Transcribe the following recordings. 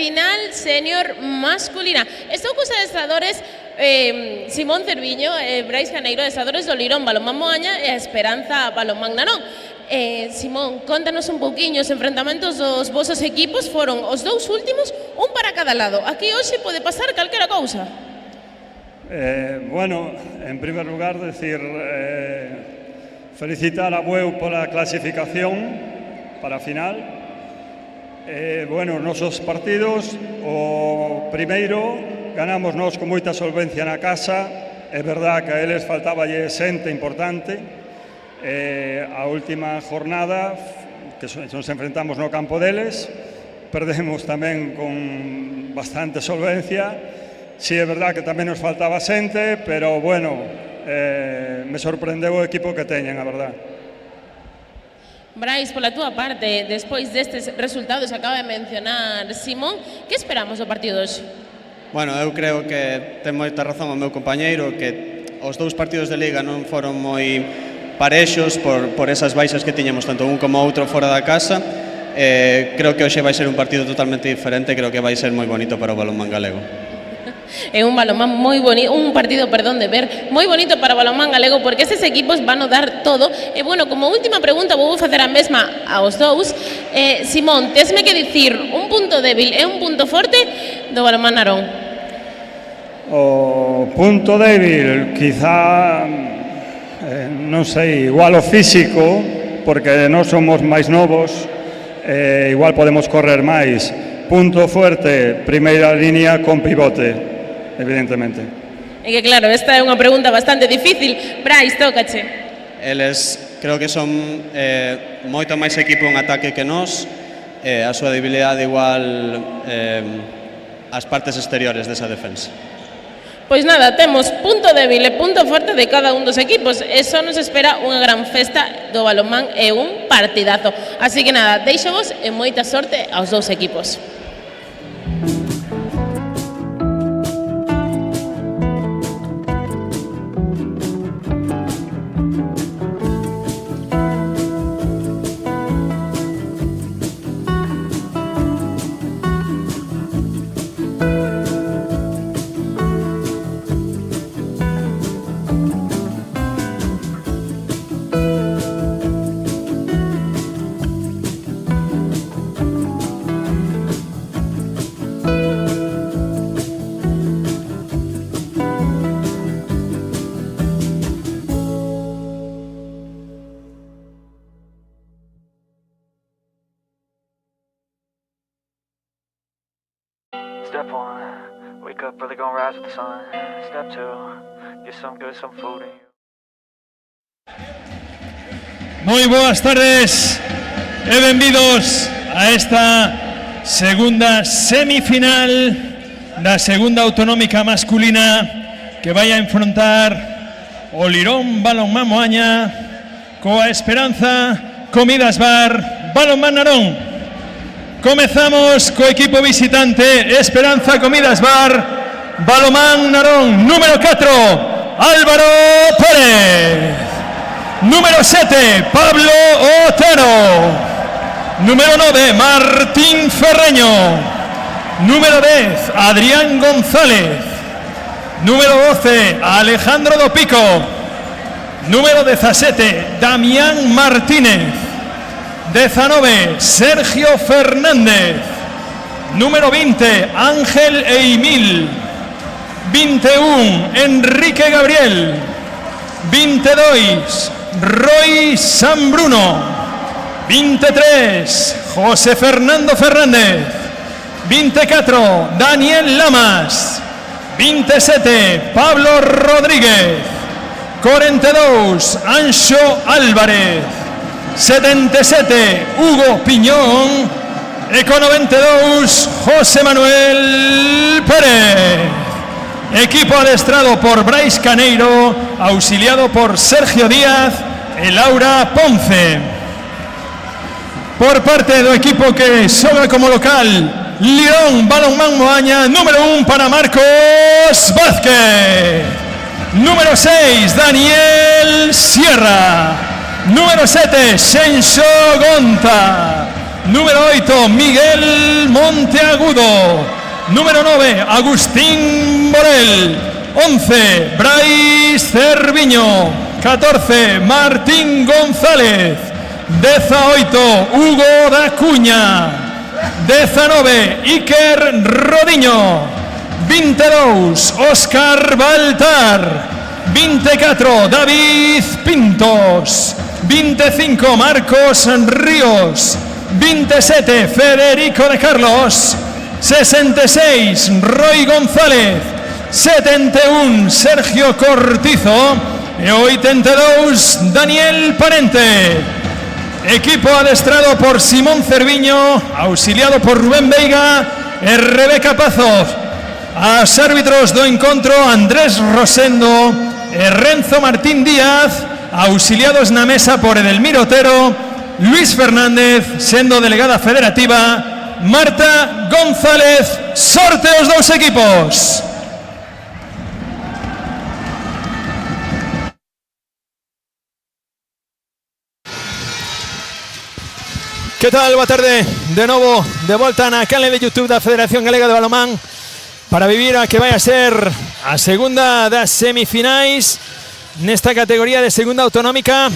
final senior masculina. Estou cos adestradores Simón Cerviño e Brais Caneiro, adestradores do Lirón Balonmán Moaña e a Esperanza Balonmán Narón. Simón, contanos un pouquiño, os enfrentamentos dos vosos equipos foron os dous últimos, un para cada lado. Aquí hoxe pode pasar calquera cousa. Bueno, en primer lugar, decir felicitar a Bueu pola clasificación para a final. Bueno, os nosos partidos, o primeiro, ganamos nós con moita solvencia na casa. É verdad que a eles faltaballe xente importante. A última jornada, que nos enfrentamos no campo deles, perdemos tamén con bastante solvencia. Sí, é verdad que tamén nos faltaba xente, pero, bueno, me sorprendeu o equipo que teñen, a verdad. Brais, pola túa parte, despois destes resultados que acaba de mencionar Simón, que esperamos do partido hoxe? Bueno, eu creo que ten moita razón o meu compañeiro, que os dous partidos de Liga non foron moi parexos por esas baixas que tiñamos, tanto un como outro fora da casa. Creo que hoxe vai ser un partido totalmente diferente, creo que vai ser moi bonito para o balonmán galego. É un balonmán moi bonito, un partido, perdón, de ver, moi bonito para o balonmán galego, porque estes equipos van a dar todo. E, bueno, como última pregunta, vou facer a mesma aos dous. Simón, tesme que dicir un punto débil e un punto forte do balonmán Narón. O punto débil, quizá, non sei, igual o físico, porque non somos máis novos, igual podemos correr máis. Punto fuerte, primeira línea con pivote, evidentemente. É que claro, esta é unha pregunta bastante difícil. Brais, tócache. Eles creo que son moito máis equipo en ataque que nós, a súa debilidade igual as partes exteriores desa defensa. Pois nada, temos punto débil e punto forte de cada un dos equipos e só nos espera unha gran festa do balonmán e un partidazo. Así que nada, deixo-vos e moita sorte aos dous equipos. Step one, wake up early, gonna rise with the sun. Step two, get some good, some food in you. Moi boas tardes e benvidos a esta segunda semifinal da segunda autonómica masculina que vai a enfrontar o Lirón Balonmán Moaña coa Esperanza Comidas Bar Balonmán Narón. Comezamos co equipo visitante Esperanza Comidas Bar Balonmán Narón. Número 4, Álvaro Pérez. Número 7, Pablo Otero. Número 9, Martín Ferreño. Número 10, Adrián González. Número 12, Alejandro Dopico. Número 17, Damián Martínez. 19, Sergio Fernández. Número 20, Ángel Eimil. 21, Enrique Gabriel. 22, Roy Sanbruno. 23, José Fernando Fernández. 24, Daniel Lamas. 27, Pablo Rodríguez. 42, Anxo Álvarez. 77, Hugo Piñón. E con 92, José Manuel Pérez. Equipo adestrado por Brais Caneiro, auxiliado por Sergio Díaz e Laura Ponce. Por parte do equipo que xoga como local, Lirón Balonmán Moaña, número 1 para Marcos Vázquez. Número 6, Daniel Sierra. Número 7, Xenxo Gonta. Número 8, Miguel Monteagudo. Número 9, Agustín Borel. 11, Brais Cerviño. 14, Martín González. 18, Hugo da Cuña. 19, Iker Rodiño. 22, Óscar Baltar. 24, David Pintos. 25, Marcos Ríos. 27, Federico de Carlos. 66, Roy González. 71, Sergio Cortizo. E 82, Daniel Parente. Equipo adestrado por Simón Cerviño, auxiliado por Rubén Veiga e Rebeca Pazos. As árbitros do encontro, Andrés Rosendo e Renzo Martín Díaz, auxiliados na mesa por Edelmiro Otero, Luis Fernández, sendo delegada federativa, Marta González. Sorte os dous equipos. Que tal? Boa tarde. De novo, de volta na canle de YouTube da Federación Galega de Balonmán para vivir a que vai a ser a segunda das semifinais nesta categoría de segunda autonómica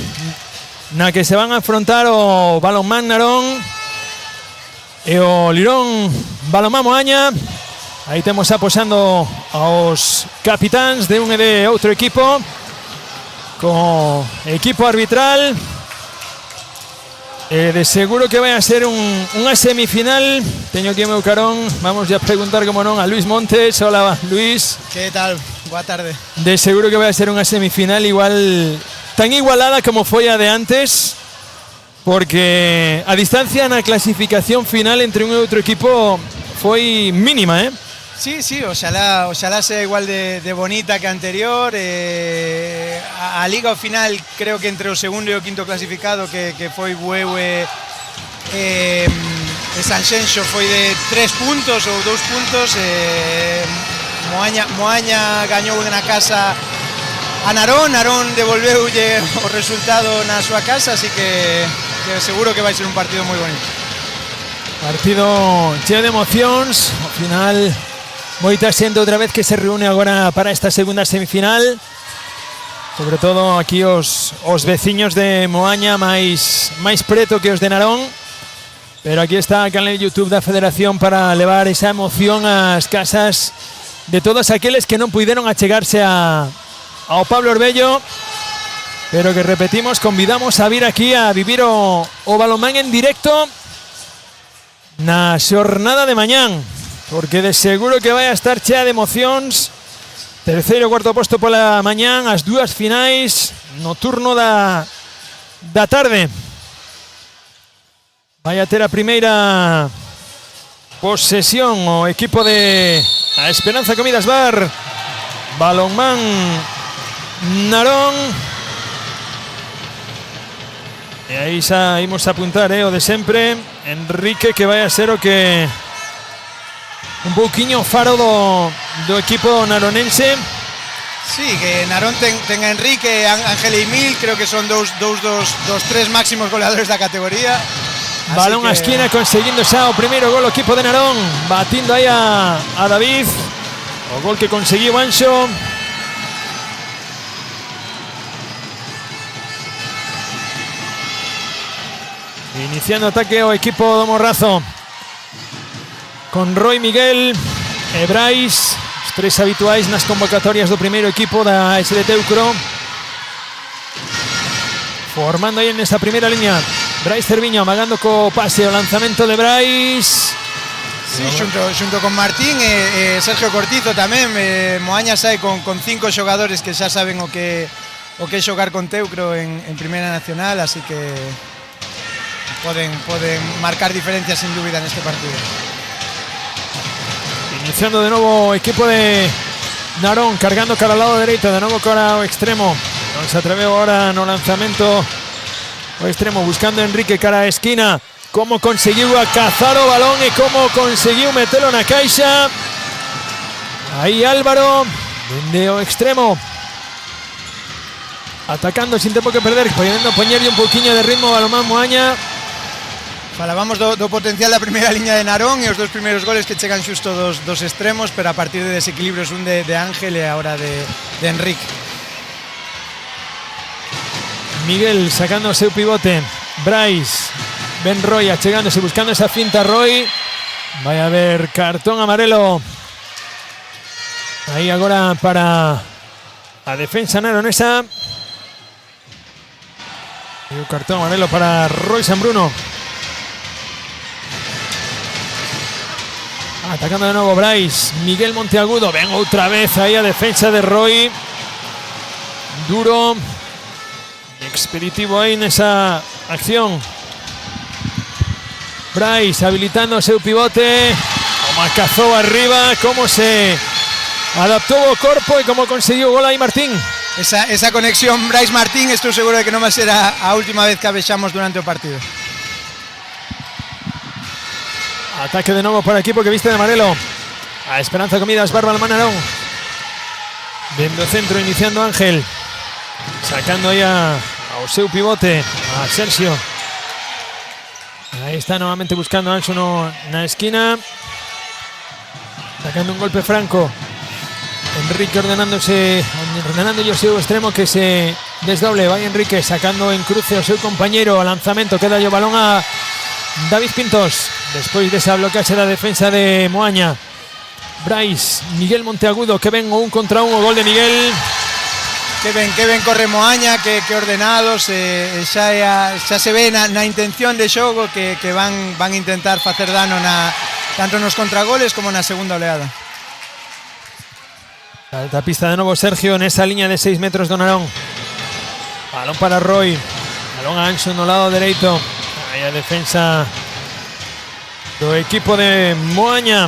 na que se van a afrontar o Balonmán Narón e o Lirón Balonmán Moaña. Aí temos aposando aos capitáns de un e de outro equipo co equipo arbitral. De seguro que vai a ser unha semifinal. Teño aquí o meu carón. Vamos a preguntar, como non, a Luis Montes. Hola, Luis. Que tal? Boa tarde. De seguro que vai a ser unha semifinal igual, tan igualada como foi a de antes, porque a distancia na clasificación final entre un e outro equipo foi mínima, ¿eh? Sí, oxalá sea igual de bonita que anterior. A liga ao final creo que entre o segundo e o quinto clasificado que foi Bueu e Sanxenxo foi de 3 puntos ou 2 puntos. Moaña gañou na casa a Narón devolveulle o resultado na súa casa, así que seguro que vai ser un partido moi bonito. Partido cheo de emocións. Ao final moita xente outra vez que se reúne agora para esta segunda semifinal, sobre todo aquí os veciños de Moaña máis preto que os de Narón, pero aquí está o canal de YouTube da Federación para levar esa emoción ás casas de todos aqueles que non puideron achegarse ao Pablo Orbello, pero que, repetimos, convidamos a vir aquí a vivir o balonmán en directo na xornada de mañán, porque de seguro que vai a estar chea de emocións. Terceiro e cuarto posto pola mañán, as dúas finais no turno da tarde. Vai a ter a primeira posesión o equipo de a Esperanza Comidas Bar, Balonmán Narón. E aí xa imos a apuntar o de sempre, Enrique, que vai a ser o que un pouquiño faro do equipo naronense. Sí, que Narón ten a Enrique, Ángel e Emil, creo que son dos tres máximos goleadores da categoría. Balón a esquina, conseguindo xa o primeiro gol o equipo de Narón, batindo aí a David, o gol que conseguiu Anxo. Iniciando ataque o equipo do Morrazo, con Roy Miguel e Brais, os tres habituais nas convocatorias do primeiro equipo da SD Teucro. Formando aí nesta primeira línea Brais Cerviño, amagando co pase o lanzamento de Brais. Sí, xunto con Martín e Sergio Cortizo tamén. Moaña sae con 5 xogadores que xa saben o que xogar con Teucro en Primeira Nacional, así que poden marcar diferencias sin dúbida neste partido. Iniciando de novo o equipo de Narón, cargando cara ao lado dereito, de novo cara ao extremo. Non se atreveu ahora no lanzamento o extremo, buscando a Enrique cara a esquina. Como conseguiu a cazar o balón e como conseguiu metelo na caixa. Aí Álvaro, dende o extremo, atacando sin tempo que perder, podendo poñerlle un pouquiño de ritmo ao Balonmán Moaña. Falábamos do potencial da primeira liña de Narón e os 2 primeiros goles que chegan xusto dos extremos, pero a partir de desequilibrios un de Ángel e agora de Enrique. Miguel sacando o seu pivote. Brais, Ben Roy achegándose, buscando esa finta Roy. Vai haber cartón amarelo aí agora para a defensa naronesa. E o cartón amarelo para Roy Sanbruno. Atacando de nuevo Brais, Miguel Monteagudo, ven outra vez aí a defensa de Roy. Duro, expeditivo aí nesa acción. Brais habilitando o seu pivote, como a cazou arriba, como se adaptou o corpo e como conseguiu o gol aí Martín. Esa conexión Brais Martín, estou seguro de que non vai ser a última vez que a vexamos durante o partido. Ataque de nuevo por el equipo que viste de amarelo. A Esperanza Comidas, Balonmán Narón. Dentro centro, iniciando Ángel. Sacando ahí a seu pivote, a Sergio. Ahí está nuevamente buscando a Anxo en la esquina. Sacando un golpe franco. Enrique ordenando yo seu extremo que se desdoble. Va Enrique sacando en cruce a seu compañero. Lanzamiento, queda yo balón a David Pintos. Despois desa bloqueaxe da defensa de Moaña. Brais, Miguel Monteagudo, que ven 1 contra 1, o gol de Miguel. Que ben corre Moaña, que ordenados, xa se ve na intención de xogo que van intentar facer dano tanto nos contragoles como na segunda oleada. Alta pista de novo Sergio nesa liña de 6 metros do Narón. Balón para Roy, balón a Anxo no lado dereito. Aí a defensa do equipo de Moaña.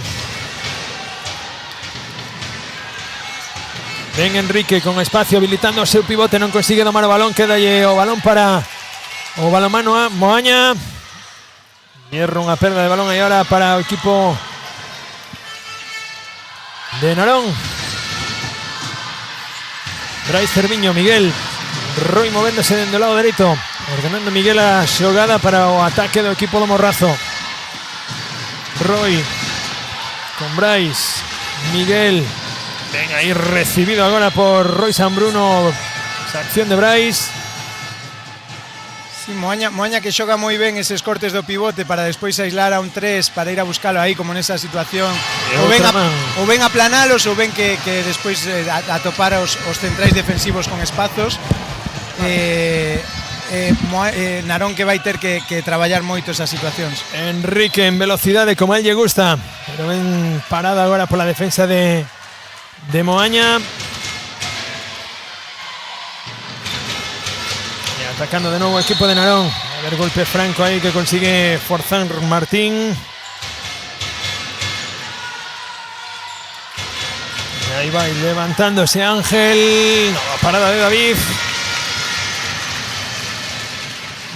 Ven Enrique con espacio habilitando o seu pivote, non consigue domar o balón, queda o balón para o balonmano a Moaña. Hierro unha perda de balón aí ahora para o equipo de Narón. Brais Cerviño, Miguel Roy movéndose dentro do lado dereito, ordenando Miguel a xogada para o ataque do equipo do Morrazo. Roy con Brais, Miguel, ven aí recibido agora por Roy Sanbruno, esa acción de Brais. Sí, Moaña que xoga moi ben eses cortes do pivote para despois aislar a un 3 para ir a buscalo aí como nesa situación, ou ben aplanalos ou ben que despois atopar os centrais defensivos con espazos. Narón que vai ter que traballar moito esas situacións. Enrique en velocidade como a él lle gusta, pero ben parada agora pola defensa de Moaña. Y atacando de novo o equipo de Narón. A ver, golpe franco aí que consigue forzar Martín. Y ahí va levantándose Ángel. No, parada de David.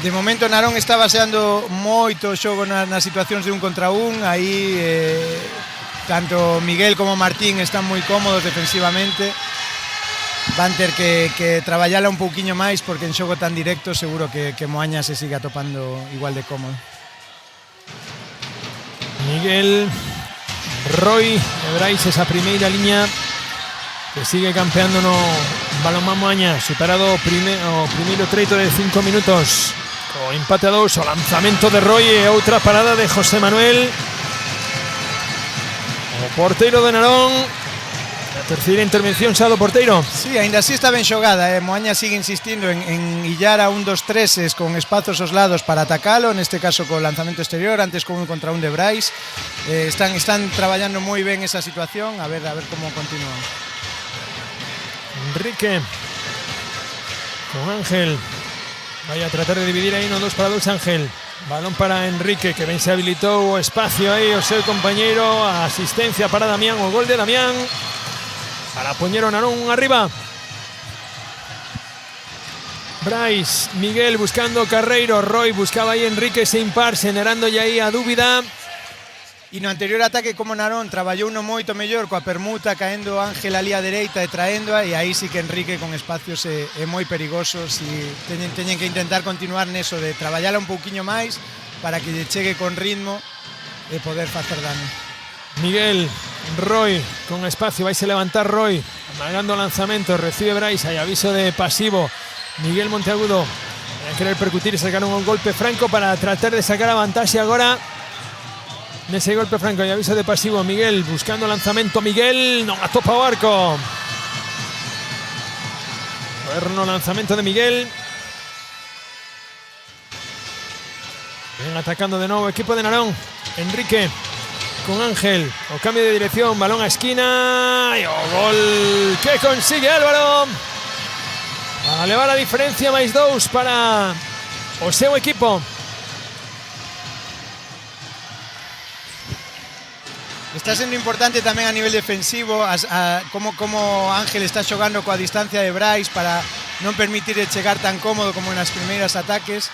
De momento Narón está baseando moito o xogo nas situacións de 1 contra 1. Aí tanto Miguel como Martín están moi cómodos defensivamente. Van ter que traballala un pouquiño máis porque en xogo tan directo seguro que Moaña se siga topando igual de cómodo. Miguel, Roy e Brais, esa primeira liña que sigue campeando no Balonmán Moaña, superado o primeiro treito de 5 minutos. O empate a 2, o lanzamento de Roy e outra parada de José Manuel. O porteiro de Narón. A terceira intervención xa do porteiro. Sí, ainda así está ben xogada. Moaña sigue insistindo en illar a 1-2-3 con espazos aos lados para atacalo, neste caso co lanzamento exterior, antes con 1 contra 1 de Brais. Están traballando moi ben esa situación, a ver como continúan. Enrique con Ángel. Vaya a tratar de dividir aí no 2 para 2 Ángel. Balón para Enrique que ben se habilitou o espacio aí o seu compañeiro. A asistencia para Damián, o gol de Damián para poñer o Narón arriba. Brais, Miguel buscando Carreiro, Roy buscaba aí Enrique sen par, generándolle aí a dúbida. E no anterior ataque como Narón traballou uno moito mellor coa permuta, caendo Ángel ali á dereita e traéndoa, e aí sí que Enrique con espacios é moi perigoso. Si teñen que intentar continuar neso de traballala un pouquiño máis para que lle chegue con ritmo e poder facer dano. Miguel, Roy con espacio, vais a levantar Roy, amagando lanzamento, recibe Bryce, hay aviso de pasivo. Miguel Monteagudo va a querer percutir y sacar un golpe franco para tratar de sacar a vantaxe agora nese golpe franco. Hay aviso de pasivo. Miguel buscando lanzamento. Miguel non atopa o arco. Bueno, lanzamento de Miguel. Ven atacando de nuevo equipo de Narón. Enrique con Ángel. O cambio de dirección. Balón a esquina. Y o gol que consigue Álvaro. Para elevar a diferencia máis 2 para o seu equipo. Está sendo importante tamén a nivel defensivo como Ángel está xogando coa distancia de Bryce para non permitir chegar tan cómodo como nas primeiras ataques.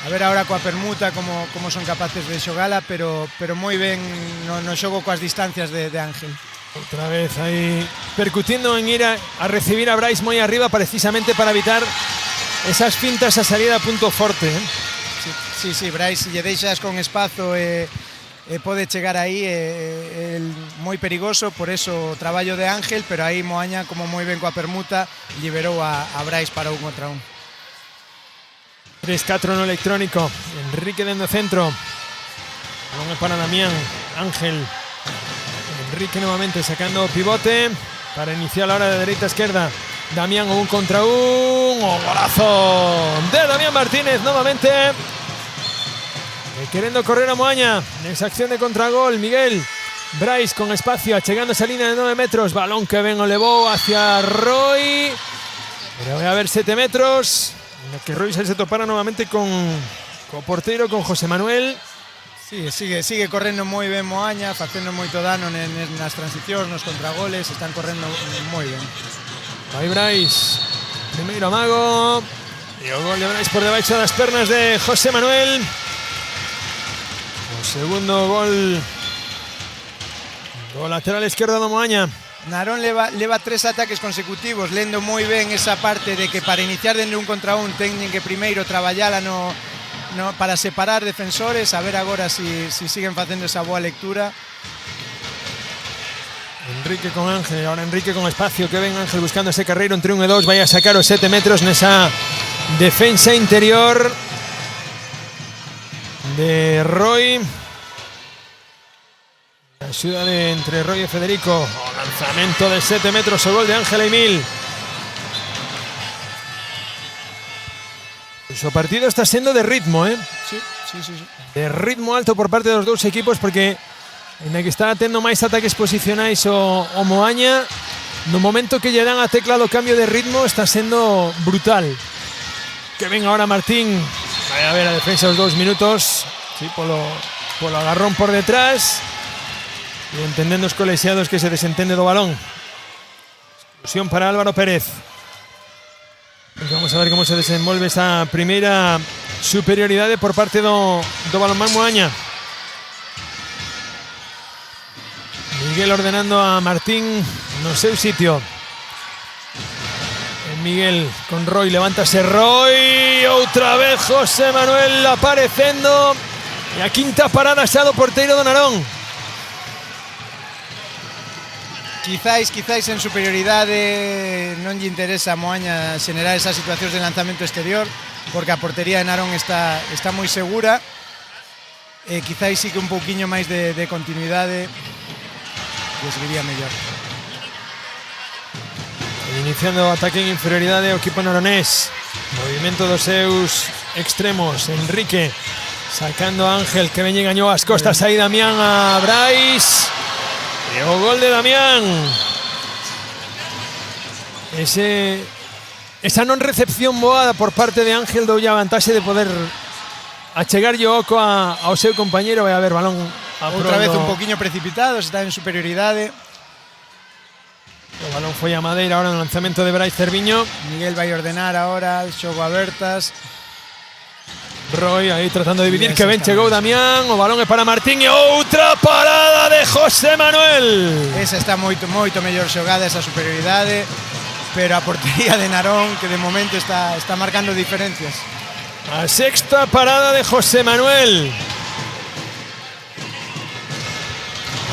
A ver agora coa permuta como son capaces de xogala, pero moi ben no xogo coas distancias de Ángel. Otra vez ahí percutiendo en ir a recibir a Bryce muy arriba precisamente para evitar esas fintas a salida a punto forte. Sí, Bryce, si lle deixas con espazo pode chegar aí moi perigoso, por eso o traballo de Ángel, pero aí Moaña, como moi ben coa permuta, liberou a Bryce para 1 contra 1. 3-4 no electrónico. Enrique dentro centro. Balón para Damián. Ángel. Enrique nuevamente sacando pivote para iniciar la hora de derecha a izquierda. Damián 1 contra 1. Golazo de Damián Martínez nuevamente. Queriendo correr a Moaña. En esa acción de contragol. Miguel. Bryce con espacio. Llegando a esa línea de 9 metros. Balón que ven o levó hacia Roy. Pero voy a ver 7 metros. En que Roy se topara nuevamente con portero, con José Manuel. Sí, sigue correndo moi ben Moaña, facendo moito dano nas transicións, nos contragoles, están correndo moi ben. Aí Bryce, primeiro amago, e o gol de Bryce por debaixo das pernas de José Manuel. O segundo gol do lateral esquerdo do Moaña. Narón leva 3 ataques consecutivos, lendo moi ben esa parte de que para iniciar dende 1 contra 1 teñen que primeiro traballala para separar defensores, a ver agora si siguen facendo esa boa lectura. Enrique con Ángel, ahora Enrique con espacio, que ven Ángel buscando ese carreiro entre 1 e 2, vai a sacar os 7 metros nesa defensa interior de Roy. La ayuda entre Roy e Federico. Lanzamento de 7 metros, o gol de Ángel Emil. Su partido está siendo de ritmo, Sí. De ritmo alto por parte dos dous equipos, porque en el que está tendo máis ataques posicionais o Moaña, no momento que lle dan a tecla do cambio de ritmo está sendo brutal. Que ven ahora Martín, vai a ver a defensa os 2 minutos, sí, polo agarrón por detrás e entendendo os colexiados que se desentende do balón. Exclusión para Álvaro Pérez. Vamos a ver cómo se desenvolve esa primeira superioridade por parte do balonmán Moaña. Miguel ordenando a Martín no seu sitio. Miguel con Roy, levántase Roy, outra vez José Manuel aparecendo, e a quinta parada xa do porteiro do Narón. Quizáis en superioridade non lle interesa a Moaña xenerar esas situacións de lanzamento exterior, porque a portería de Narón está moi segura, e quizáis sí que un pouquiño máis de continuidade les viría mellor. Iniciando o ataque en inferioridade o equipo naronés. Movimento dos seus extremos. Enrique sacando a Ángel, que veñe gañou as costas aí Damián a Bryce. E o gol de Damián. Esa non recepción boa por parte de Ángel doulle a vantaxe de poder achegarlle o oco ao seu compañeiro. Vai a ver balón outra vez un poquinho precipitado, está en superioridade. O balón foi a Madeira ahora no lanzamento de Bryce Cerviño. Miguel vai ordenar ahora, xogo abertas. Roy aí tratando de dividir, que ben chegou Damián, o balón é para Martín e outra parada de José Manuel. Esa está moito mellor xogada, esa superioridade, pero a portería de Narón, que de momento está marcando diferencias. A sexta parada de José Manuel.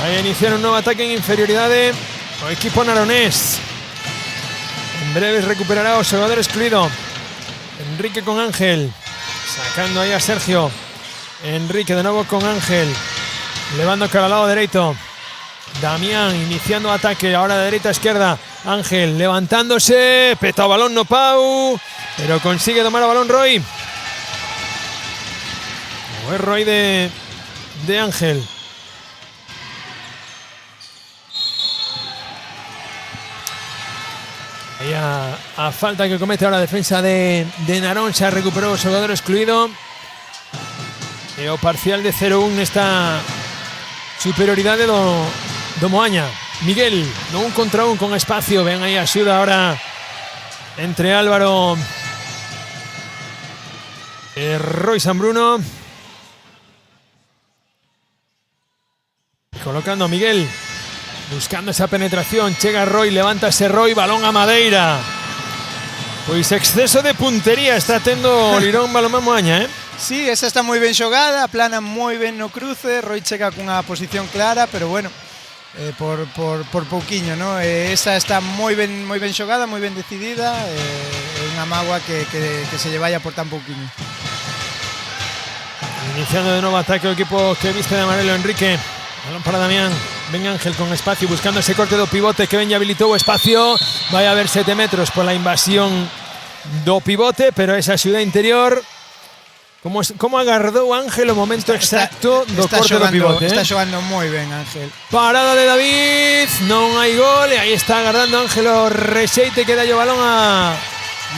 Vai a iniciar un novo ataque en inferioridade o equipo naronés. En breves recuperará o xogador excluído. Enrique con Ángel. Sacando ahí a Sergio. Enrique de novo con Ángel. Levando cara al lado derecho. Damián iniciando ataque. Ahora de derecha a izquierda. Ángel levantándose. Peta o balón no Pau. Pero consigue tomar o balón Roy. O es Roy de Ángel. Ahí a falta que comete ahora a defensa de Narón, se recuperó o xogador excluído. E o parcial de 0-1 nesta superioridade do Moaña. Miguel, no 1 contra 1 con espacio, ven aí a axuda ahora entre Álvaro e Roy San Bruno. Colocando a Miguel. Buscando esa penetración, chega Roy, levántase Roy, balón a Madeira. Pois exceso de puntería está tendo o Lirón Balonmán Moaña, Sí, esa está moi ben xogada, plana moi ben no cruce, Roy chega cunha posición clara, pero bueno, por pouquiño, ¿no? Esa está moi ben xogada, moi ben decidida, unha mágoa que se lle vaya por tan pouquiño. Iniciando de novo ataque o equipo que viste de amarelo, Enrique. Balón para Damián. Ven Ángel con espacio buscando ese corte do pivote que ven habilitou o espacio. Vai a haber 7 metros pola invasión do pivote, pero esa axuda interior. Como agardou Ángel o momento exacto do corte do pivote. Está xogando moi ben Ángel. Parada de David, non hai gol e aí está agardando Ángel o rexeite que dá o balón a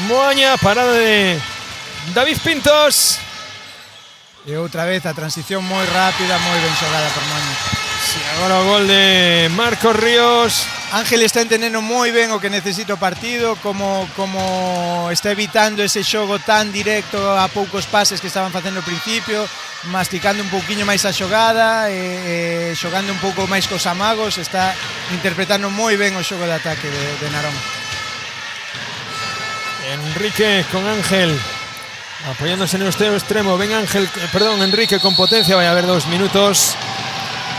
Moaña. Parada de David Pintos. E outra vez a transición moi rápida, moi ben xogada por Moaña. Sí, agora o gol de Marcos Ríos. Ángel está entendendo moi ben o que necesita o partido, como está evitando ese xogo tan directo a poucos pases que estaban facendo ao principio, masticando un pouquiño máis a xogada, xogando un pouco máis cos amagos, está interpretando moi ben o xogo de ataque de Narón. Enrique con Ángel. Apoyándose en el extremo, ven Enrique con potencia, vaya a haber 2 minutos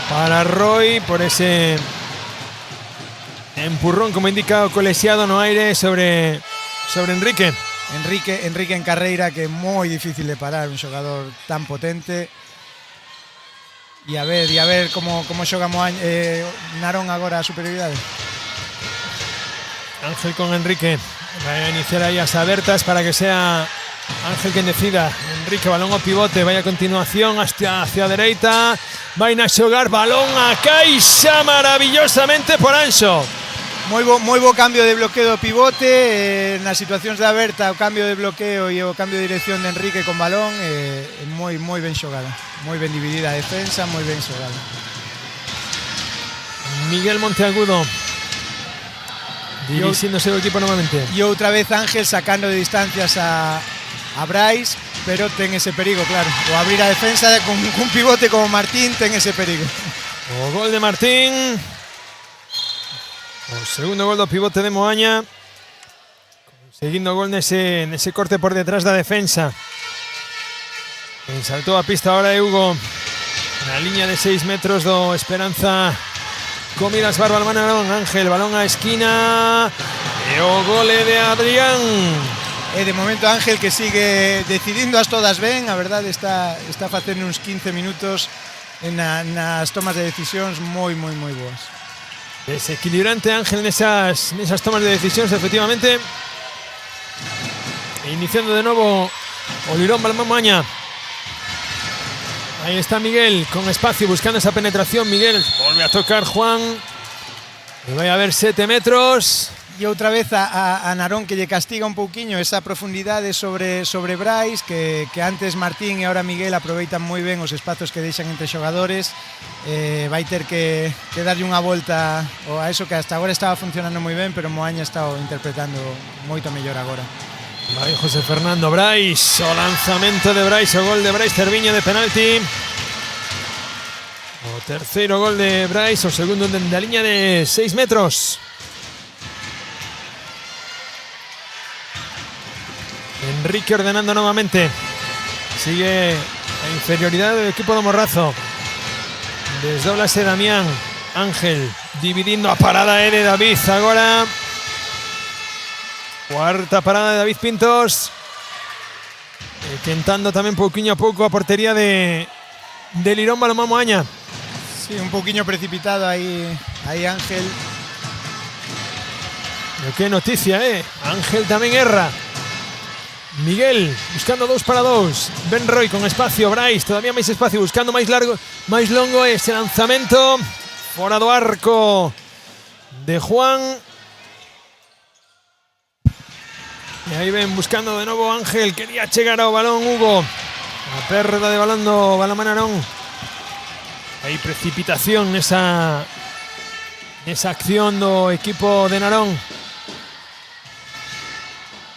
para Roy por ese empurrón, como indica o colexiado no aire sobre Enrique. Enrique en carreira, que é moi difícil de parar, un xogador tan potente. E a ver como xoga Narón agora a superioridade. Ángel con Enrique, vai a iniciar aí as abertas para que sea Ángel quien decida. Enrique, balón ao pivote, vai a continuación hacia a dereita, vai a xogar balón a caixa maravillosamente por Anxo. Moi bo cambio de bloqueo do pivote, nas situacións de aberta o cambio de bloqueo e o cambio de dirección de Enrique con balón, moi ben xogada, moi ben dividida a defensa, moi ben xogada. Miguel Monteagudo dirixiéndose o equipo novamente. E outra vez Ángel sacando de distancias a Brais, pero ten ese perigo, claro. O abrir a defensa con un pivote como Martín ten ese perigo. O gol de Martín. O segundo gol do pivote de Moaña. Conseguindo gol nese corte por detrás da defensa. Saltou a pista ahora Hugo. Na liña de 6 metros do Esperanza Comidas Bar Balonmán Narón. Ángel, balón a esquina. E o gole de Adrián. De momento Ángel que sigue decidindo as todas ben, a verdade está facendo uns 15 minutos nas tomas de decisións moi boas. Desequilibrante Ángel nesas tomas de decisións, efectivamente. Iniciando de novo o Lirón Balonmán Moaña. Ahí está Miguel con espacio buscando esa penetración. Miguel vuelve a tocar Juan. Y vai a haber 7 metros. E outra vez a Narón que lle castiga un pouquiño esa profundidade sobre Brais, que antes Martín e ahora Miguel aproveitan moi ben os espazos que deixan entre xogadores. Vai ter que darlle unha volta a eso que hasta agora estaba funcionando moi ben, pero Moaña está interpretando moito mellor agora. Vai José Fernando Brais, o lanzamento de Brais, o gol de Brais Cerviño de penalti. O terceiro gol de Brais, o segundo da liña de 6 metros. Enrique ordenando nuevamente. Sigue la inferioridad del equipo de Morrazo. Desdóblase Damián. Ángel dividindo a parada de David. Agora cuarta parada de David Pintos. Tentando tamén pouquiño a pouco a portería de Lirón Balonmán Moaña. Sí, un poquillo precipitado ahí Ángel. Pero qué noticia, Ángel tamén erra. Miguel buscando 2 para 2. Ben Roy con espacio. Bryce todavía máis espacio, buscando máis largo, máis longo ese lanzamento. Fora do arco de Juan. E aí ven buscando de novo Ángel. Quería chegar ao balón Hugo. A perda de balón do Balonmán Narón. Hai precipitación nesa acción do equipo de Narón.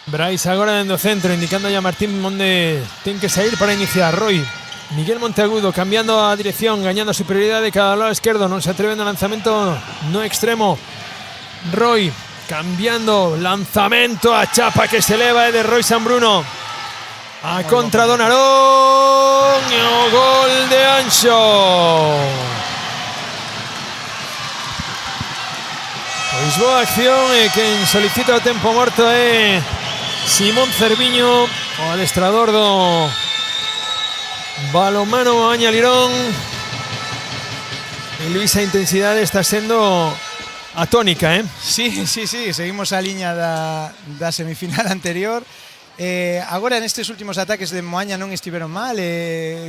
Bryce agora dentro do centro, indicando a Martín onde ten que sair para iniciar. Roy, Miguel Monteagudo cambiando a dirección, gañando superioridade de cada lado esquerdo, non se atreve no lanzamento no extremo. Roy cambiando, lanzamento a chapa que se eleva de Roy San Bruno. A contra do Narón e o gol de Anxo. Pois boa acción e quen solicita o tempo morto é Simón Cerviño, o adestrador do Balonmán Moaña Lirón. E Luis, a intensidade está sendo atónica, Sí, seguimos a liña da semifinal anterior. Agora nestes últimos ataques de Moaña non estiveron mal,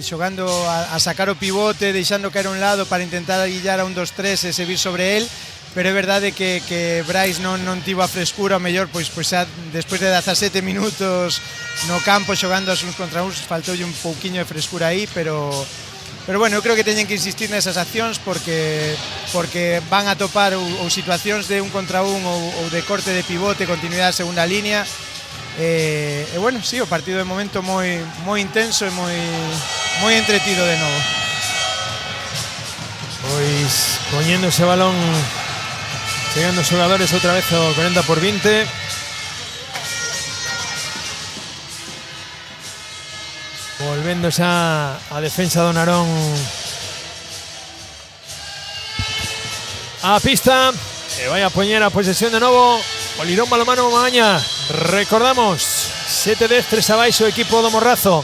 xogando a sacar o pivote, deixando caer un lado para intentar guillar a un 2-3 e se vir sobre él, pero é verdade que Bryce non tivo a frescura, o mellor pois xa despois de 17 minutos no campo xogando as uns contra uns faltoulle un pouquiño de frescura aí, pero bueno, eu creo que teñen que insistir nesas accións porque van a topar ou situacións de un contra un ou de corte de pivote, continuidade a segunda línea. E bueno, sí, o partido de momento moi intenso e moi entretido de novo. Pois poñendo ese balón, chegando os xogadores outra vez ao 40-20. Volvendo xa a defensa do Narón a pista. E vai a poñer a posesión de novo o Lirón Balonmán Moaña. Recordamos, 7-10, 3 abaixo o equipo do Morrazo.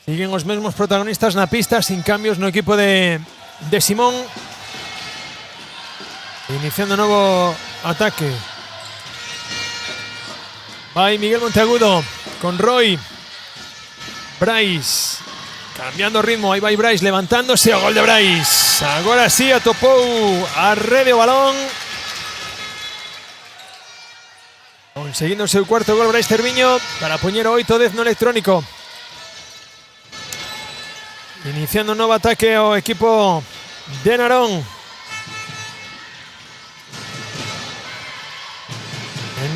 Siguen os mesmos protagonistas na pista, sin cambios no equipo de Simón. Iniciando novo ataque. Vai Miguel Monteagudo con Roy. Bryce cambiando ritmo, aí vai Bryce levantándose, o gol de Bryce. Agora sí atopou a rede o balón, conseguindo o seu cuarto gol Bryce Cerviño para poñer o 8-10 no electrónico. Iniciando un novo ataque ao equipo de Narón.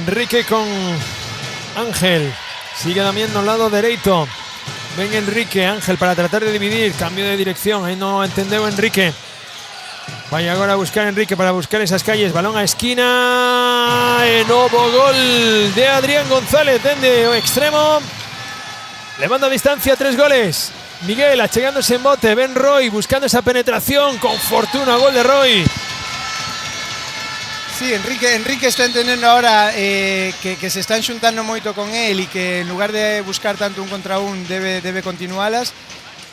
Enrique con Ángel, sigue Damián no lado dereito. Ven Enrique, Ángel para tratar de dividir, cambio de dirección, aí non entendeu Enrique. Vai agora a buscar Enrique para buscar esas calles, balón a esquina e novo gol de Adrián González dende o extremo, levando a distancia 3 goles. Miguel achegándose en bote, Ben Roy buscando esa penetración, con fortuna gol de Roy. Sí, Enrique está entendendo ahora que se están xuntando moito con él e que en lugar de buscar tanto un contra un debe continualas.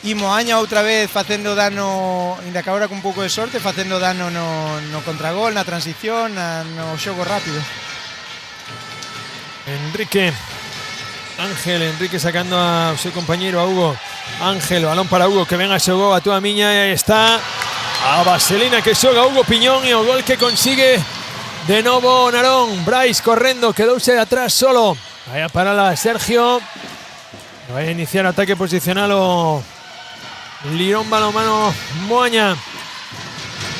E Moaña outra vez facendo dano, ainda que agora con un pouco de sorte, facendo dano no contragol, na transición, no xogo rápido. Enrique sacando a seu compañeiro, a Hugo. Ángel, balón para Hugo que ven a xogou a túa miña, e aí está a vaselina que xoga Hugo Piñón e o gol que consigue de novo Narón. Bryce correndo, quedouse atrás solo. Vai a parala Sergio. Vai a iniciar ataque posicional o Lirón Balonmán Moaña.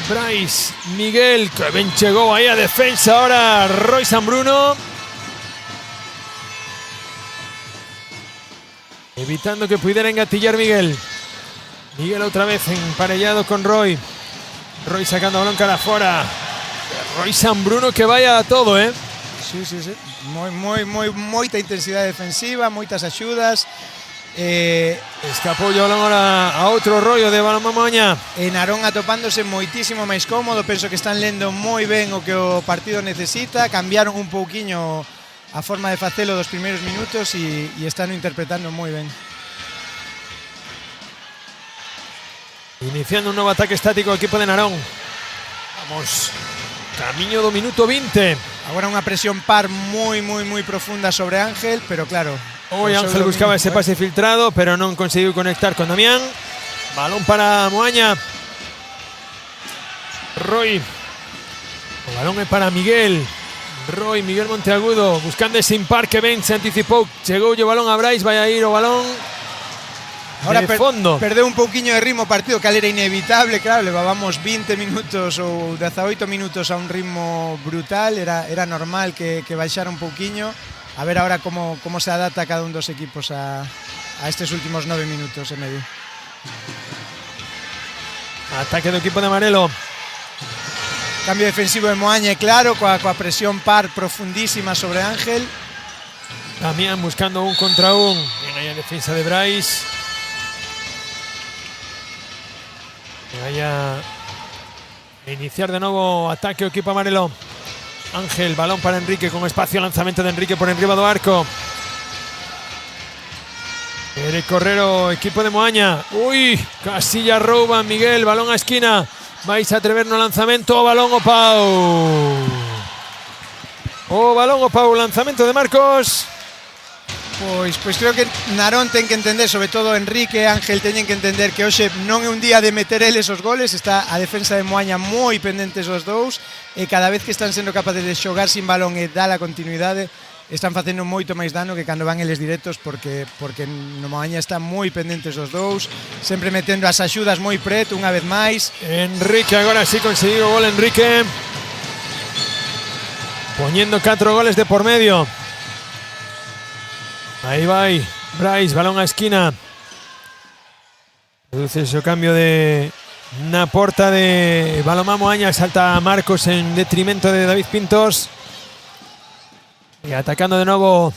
Bryce, Miguel, que ben chegou aí a defensa ahora Roy San Bruno. Evitando que pudiera engatillar Miguel. Miguel otra vez emparellado con Roy. Roy sacando balón cara afuera. Roy San Bruno que vaya a todo, Sí. Moita intensidade defensiva, moitas axudas. Escapou o balón ahora a outro rollo de Balonmano Moaña. Narón atopándose moitísimo máis cómodo. Penso que están lendo moi ben o que o partido necesita. Cambiaron un pouquiño a forma de facelo dos primeiros minutos e están interpretando moi ben. Iniciando un novo ataque estático o equipo de Narón. Vamos, camiño do minuto 20. Agora unha presión par moi profunda sobre Ángel, pero claro, Hoy Ángel buscaba ese pase filtrado, pero non conseguiu conectar con Damián. Balón para Moaña. Roy. O balón é para Miguel. Roy, Miguel Monteagudo, buscando ese impar que ben, se anticipou. Chegou o balón a Brais, vai a ir o balón ahora de fondo. Perdeu un pouquiño de ritmo o partido, que era inevitable, claro, levábamos 20 minutos ou 18 minutos a un ritmo brutal, era normal que baixara un pouquiño. A ver ahora cómo se adapta cada un dos equipos a estes últimos 9 minutos e medio. Ataque do equipo de Amarelo. Cambio defensivo de Moaña, claro, coa presión par profundísima sobre Ángel. Damián buscando un contra un. Bien ahí a defensa de Brais. Vaya a iniciar de nuevo ataque o equipo Amarelo. Ángel, balón para Enrique con espacio, lanzamiento de Enrique por enriba do arco. Quiere correr o equipo de Moaña. Uy, Casilla rouba Miguel, balón a esquina. Vais a atrever no lanzamento, o balón o Pau. O balón o Pau, lanzamento de Marcos. Pois creo que Narón ten que entender, sobre todo Enrique e Ángel teñen que entender que hoxe non é un día de meter eles os goles, está a defensa de Moaña moi pendentes os dous e cada vez que están sendo capaces de xogar sin balón e dar a continuidade están facendo moito máis dano que cando van eles directos porque no Moaña están moi pendentes os dous, sempre metendo as axudas moi preto unha vez máis. Enrique agora sí conseguiu o gol Enrique. Poniendo 4 goles de por medio. Ahí va Brais, balón a esquina. Produce ese cambio de na porta de Balonmano Moaña. Salta Marcos en detrimento de David Pintos. Y atacando de nuevo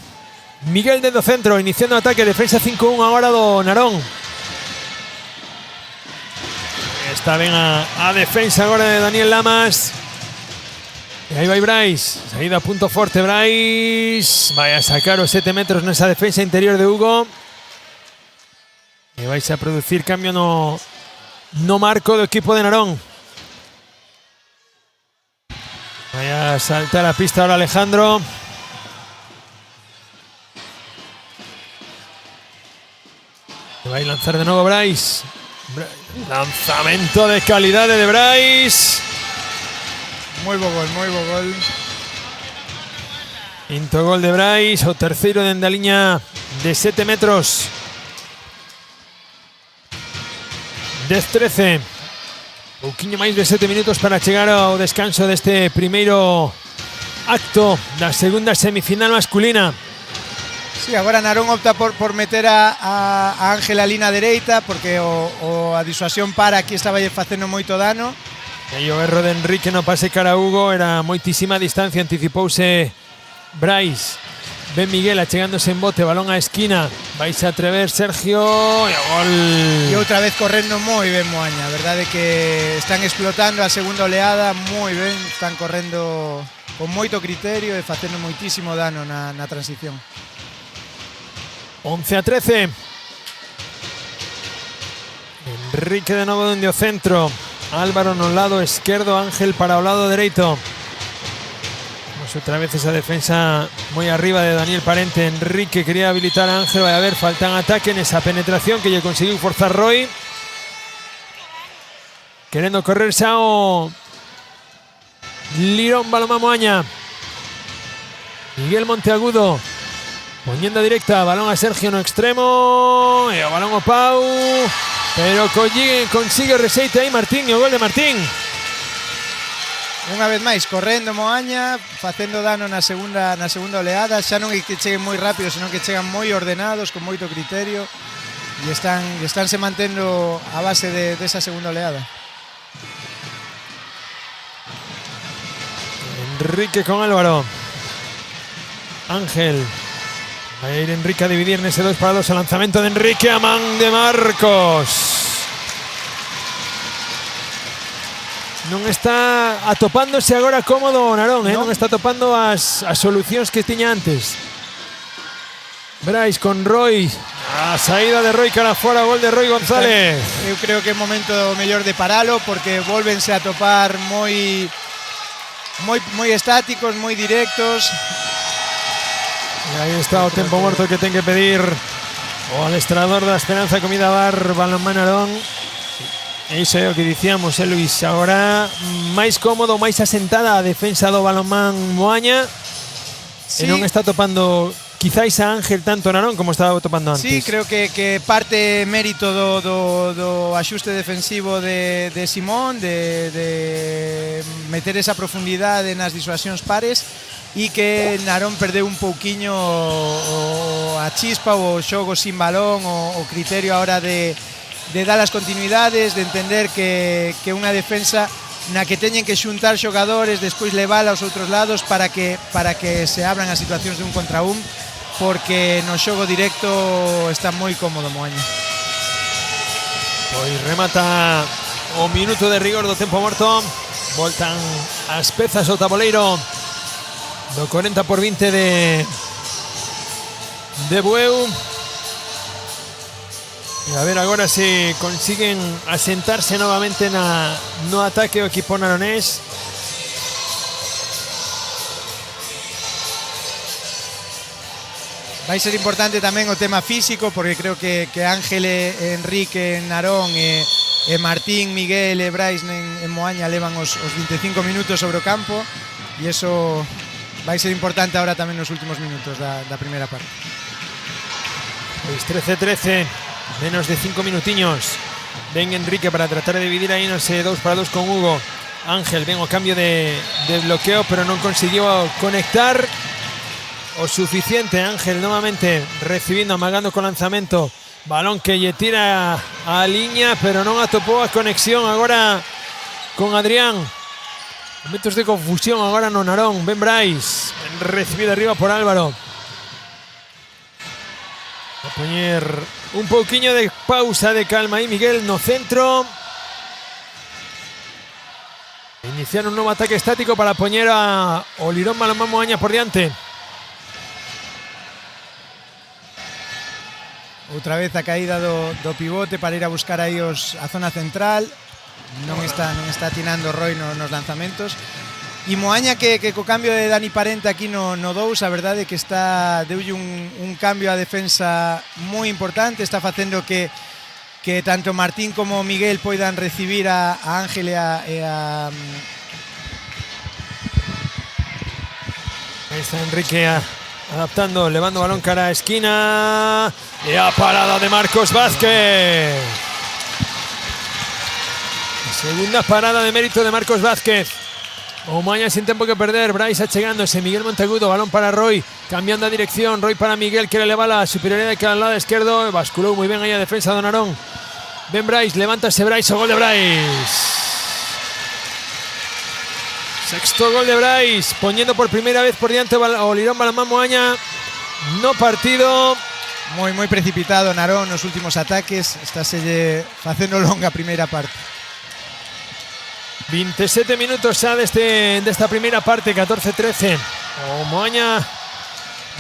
Miguel desde o centro, iniciando ataque, defensa 5-1 ahora do Narón. Está ben a defensa agora de Daniel Lamas. E aí vai Brais, saída a punto forte Brais, vai a sacar os 7 metros nesa defensa interior de Hugo. E vais a producir cambio no marco do equipo de Narón. Vai a saltar a pista ahora Alejandro. E vai lanzar de novo Brais. Lanzamento de calidade de Brais. Moi bo gol. Quinto gol de Brais, o terceiro dende a liña de 7 metros. 10-13. Pouquiño máis de 7 minutos para chegar ao descanso deste primeiro acto da segunda semifinal masculina. Sí, agora Narón opta por meter a Ángel a línea dereita porque a disuasión para aquí estaba facendo moito dano. E o erro de Enrique no pase cara a Hugo era moitísima distancia, anticipouse Brais. Ben Miguel achegándose en bote, balón a esquina. Vais a atrever Sergio e o gol. E outra vez correndo moi ben Moaña, a verdade que están explotando a segunda oleada moi ben, están correndo con moito criterio e facendo moitísimo dano na transición. 11-13. Enrique de novo dende o centro. Álvaro no lado esquerdo, Ángel para o lado dereito. Vamos outra vez esa defensa moi arriba de Daniel Parente. Enrique quería habilitar a Ángel, vai a ver, faltan ataque nesa penetración que lle conseguiu forzar Roy. Querendo correr xa o Lirón Balonmano Moaña. Miguel Monteagudo poñendo directa, balón a Sergio no extremo e o balón o Pau. Pero consigue o reseite aí Martín e o gol de Martín. Unha vez máis, correndo Moaña, facendo dano na segunda oleada. Xa non é que cheguen moi rápido, senón que chegan moi ordenados, con moito criterio. E están se mantendo a base desa segunda oleada. Enrique con Álvaro. Ángel. Va a ir Enrique a dividir nese 2-2 o lanzamento de Enrique a man de Marcos. Non está atopándose agora cómodo Narón, non está atopando as solucións que tiña antes. Brais con Roy, a saída de Roy cara fora, gol de Roy González. Eu creo que é o momento mellor de paralo porque volvense a topar moi estáticos, moi directos. E aí está o tempo morto que ten que pedir o adestrador da Esperanza Comida Bar Balonmán Narón. E iso é o que dicíamos, Luis, agora máis cómodo, máis asentada a defensa do Balonmán Moaña. Sí. E non está topando quizáis a Ángel tanto Narón como estaba topando antes. Sí, creo que parte mérito do axuste defensivo de Simón, de meter esa profundidade nas disuasións pares, e que Narón perdeu un pouquiño a chispa, o xogo sin balón, o criterio a hora de dar as continuidades, de entender que unha defensa na que teñen que xuntar xogadores, despois levala aos outros lados para que se abran as situacións de un contra un, porque no xogo directo está moi cómodo Moaña. Pois remata o minuto de rigor do tempo morto. Voltan as pezas ao taboleiro do 40-20 de Bueu. E a ver agora se consiguen asentarse novamente no ataque o equipo naronés. Vai ser importante tamén o tema físico, porque creo que Ángel, Enrique, Narón e Martín, Miguel e Brais en Moaña levan os 25 minutos sobre o campo, e iso vai ser importante agora tamén nos últimos minutos da primeira parte. Pois 13-13, menos de 5 minutiños. Ven Enrique para tratar de dividir aí nos 2-2 con Hugo. Ángel, ven o cambio de bloqueo, pero non conseguiu conectar o suficiente. Ángel novamente recibindo, amagando con lanzamento, balón que lle tira a liña, pero non atopou a conexión agora con Adrián. Momentos de confusión agora no Narón. Ben Brais, recibido arriba por Álvaro. A poñer un pouquiño de pausa, de calma aí Miguel no centro. Iniciar un novo ataque estático para poñer a Olirón Balonmán Moaña por diante. Outra vez a caída do pivote para ir a buscar aí a zona central. Non está atinando Roy nos lanzamentos. E Moaña que co cambio de Dani Parente aquí no 2, a verdade é que deulle un cambio á defensa moi importante. Está facendo que tanto Martín como Miguel poidan recibir a Ángel e a Aí está Enrique adaptando, levando o balón cara a esquina. E a parada de Marcos Vázquez. Segunda parada de mérito de Marcos Vázquez. O Moaña sin tempo que perder. Brais achegándose, Miguel Monteagudo, balón para Roy, cambiando a dirección. Roy para Miguel, quiere elevar la superioridad que al lado izquierdo. Basculou moi ben aí a defensa do Narón. Ben Brais, levántase Brais, o gol de Brais. Sexto gol de Brais, poniendo por primeira vez por diante o Olirón Balonmán Moaña no partido. Moi precipitado Narón nos últimos ataques, estáse facendo longa a primeira parte. 27 minutos xa desta primeira parte, 14-13. O Moaña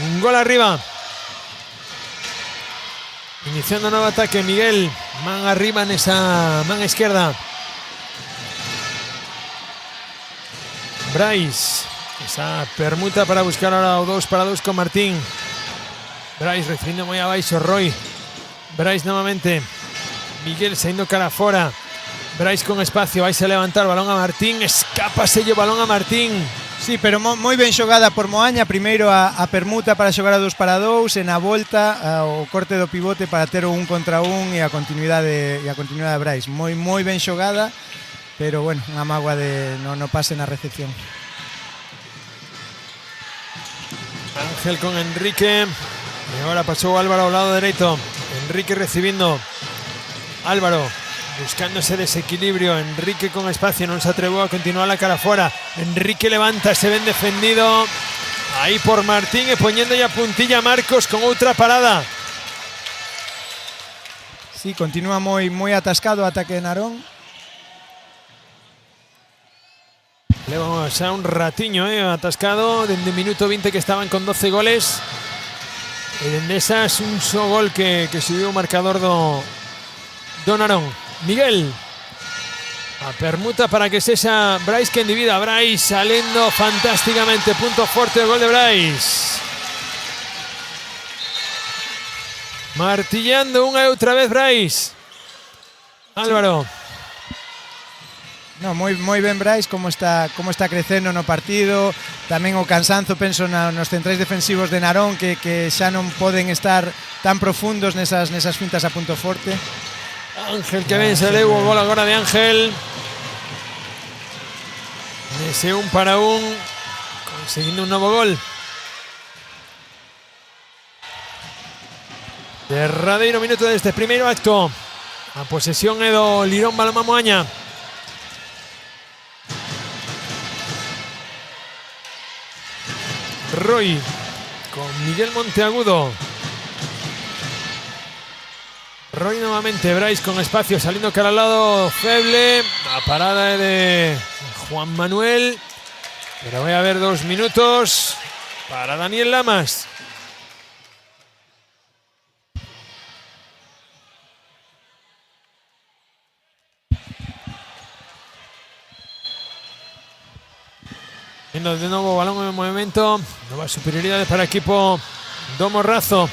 un gol arriba. Iniciando un novo ataque, Miguel, man arriba nesa man izquierda. Brais, esa permuta para buscar ahora o 2-2 con Martín. Brais recibiendo moi abaixo, Roy. Brais novamente. Miguel saindo cara fora. Brais con espacio, vais a levantar balón a Martín, escápase o balón a Martín. Sí, pero moi ben xogada por Moaña. Primeiro a permuta para xogar a 2-2, e na volta o corte do pivote para ter o 1 contra 1 e a continuidade de Brais. Moi ben xogada, pero bueno, unha mágoa de no pase na recepción. Ángel con Enrique. E agora pasou Álvaro ao lado dereito. Enrique recibindo. Álvaro buscando ese desequilibrio. Enrique con espacio, non se atreveu a continuar la cara fora. Enrique levanta, se ven defendido. Aí por Martín e poñendo a puntilla Marcos con outra parada. Sí, continúa moi atascado o ataque de Narón. Levamos xa un ratiño atascado, dende o minuto 20 que estaban con 12 goles. E dende esas un só gol que subiu o marcador do Narón. Miguel, a permuta para que sexa Brais que endivida. Brais salendo fantásticamente, punto forte o gol de Brais. Martillando unha e outra vez Brais. Álvaro. No, moi ben Brais, como está crecendo no partido. Tamén o cansanzo, penso nos centrais defensivos de Narón que xa non poden estar tan profundos nesas fintas a punto forte. Ángel que ben, se leu o gol agora de Ángel. Nese 1-1, conseguindo un novo gol. Derradeiro minuto deste primeiro acto. A posesión é do Lirón Balonmán Moaña. Roy con Miguel Monteagudo. Roy nuevamente, Brais con espacio saliendo cara al lado Feble. La parada de Juan Manuel. Pero voy a ver 2 minutos para Daniel Lamas. Viendo de nuevo balón en movimiento. Nuevas superioridades para el equipo do Morrazo.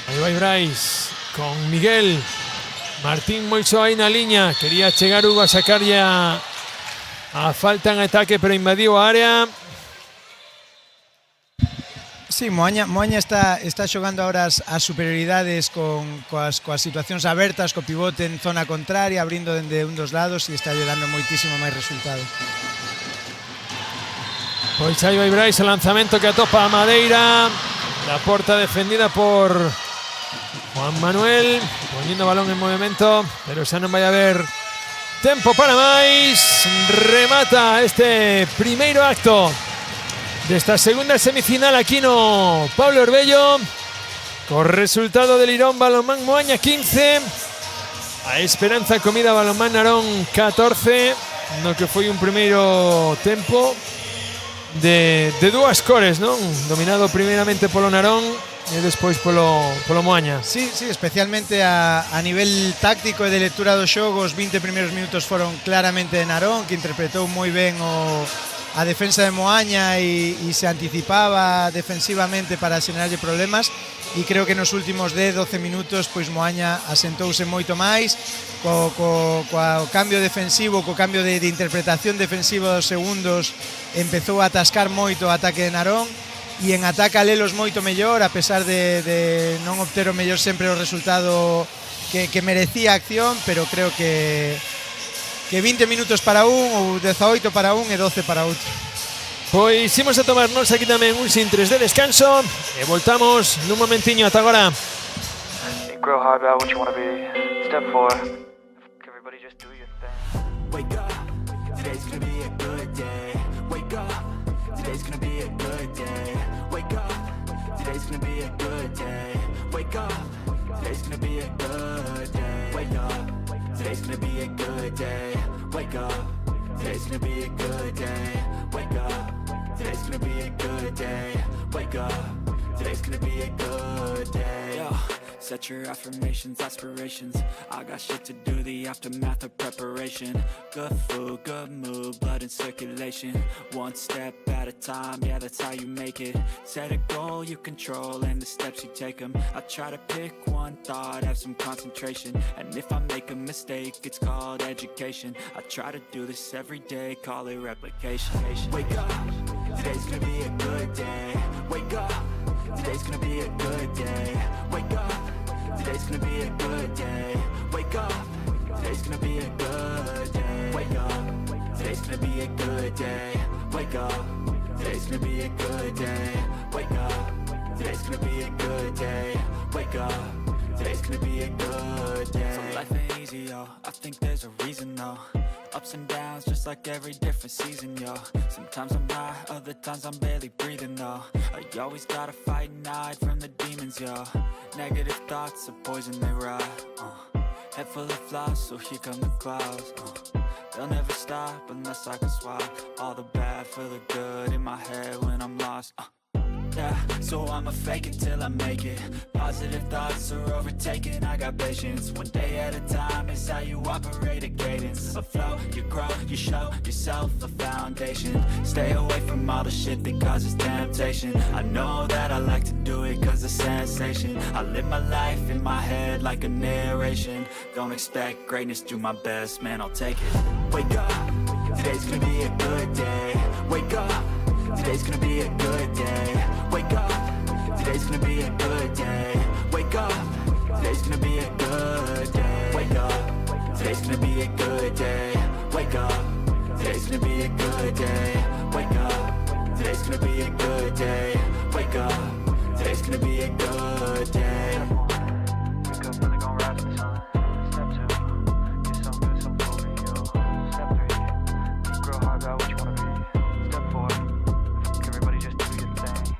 Aí vai Brais con Miguel. Martín moi só aí na liña. Quería chegar Hugo a sacar ya a falta en ataque, pero invadiu a área. Sí, Moaña está xogando ahora as superioridades coas situacións abertas, co pivote en zona contraria, abrindo dende un dos lados e está dando moitísimo máis resultado. Pois aí vai Brais, o lanzamento que atopa a Madeira. La porta defendida por Juan Manuel, poniendo balón en movimento, pero xa non vai haber tempo para máis. Remata este primeiro acto desta segunda semifinal aquí no Pablo Orbello, con resultado de Lirón Balonmán Moaña 15, a Esperanza Comida Balonmán Narón 14, no que foi un primeiro tempo de dúas cores, non? Dominado primeiramente polo Narón e despois polo Moaña. Sí, especialmente a nivel táctico e de lectura dos xogos, 20 primeiros minutos foron claramente de Narón, que interpretou moi ben a defensa de Moaña e se anticipaba defensivamente para xerarlle problemas, e creo que nos últimos 10-12 minutos pois Moaña asentouse moito máis co cambio defensivo, co cambio de interpretación defensiva dos segundos. Empezou a atascar moito o ataque de Narón e en ataque a lelos moito mellor, a pesar de non obter o mellor sempre o resultado que merecía a acción, pero creo que 20 minutos para un, ou 18 para un e 12 para outro. Pois imos a tomarnos aquí tamén un sin 3 de descanso e voltamos nun momentiño. Ata agora. Grow hard about what you wanna be. Step 4. Everybody just do your thing. Wake up, today's gonna be a good day. Wake up, today's gonna be a good day. Wake up, today's gonna be a good day. Wake up, today's gonna be a good day. Wake up, today's gonna be a good day. Wake up, today's gonna be a good day. Wake up, today's gonna be a good day. Wake up, today's gonna be a good day. Yo. Set your affirmations, aspirations. I got shit to do, the aftermath of preparation. Good food, good mood, blood in circulation. One step at a time, yeah, that's how you make it. Set a goal you control and the steps you take them. I try to pick one thought, have some concentration. And if I make a mistake, it's called education. I try to do this every day, call it replication. Wake up, today's gonna be a good day. Wake up, today's gonna be a good day. Wake up, today's gonna be a good day. Wake up, today's gonna be a good day. Wake up, today's gonna be a good day. Wake up, today's gonna be a good day. Wake up, today's gonna be a good day. Wake up, today's gonna be a good day. So life ain't easy, yo, I think there's a reason though. Ups and downs, just like every different season, yo. Sometimes I'm high, other times I'm barely breathing, though. I always gotta fight and hide from the demons, yo. Negative thoughts are poison, they rot. Head full of flaws, so here come the clouds. They'll never stop unless I can swap all the bad for the good in my head when I'm lost. Yeah, so I'ma fake it till I make it. Positive thoughts are overtaken, I got patience. One day at a time is how you operate a cadence. A flow, you grow, you show yourself a foundation. Stay away from all the shit that causes temptation. I know that I like to do it cause it's sensation. I live my life in my head like a narration. Don't expect greatness, do my best, man, I'll take it. Wake up, today's gonna be a good day. Wake up, today's gonna be a good day. Wake up, today's gonna be a good day. Wake up, today's gonna be a good day. Wake up, today's gonna be a good day. Wake up, today's gonna be a good day. Wake up, today's gonna be a good day. Wake up, today's gonna be a good day. Wake up, really gon' rise with the sun. Step 2, get some good, some food in you. Step 3, think real hard about what you wanna be. Step 4, everybody just do your thing.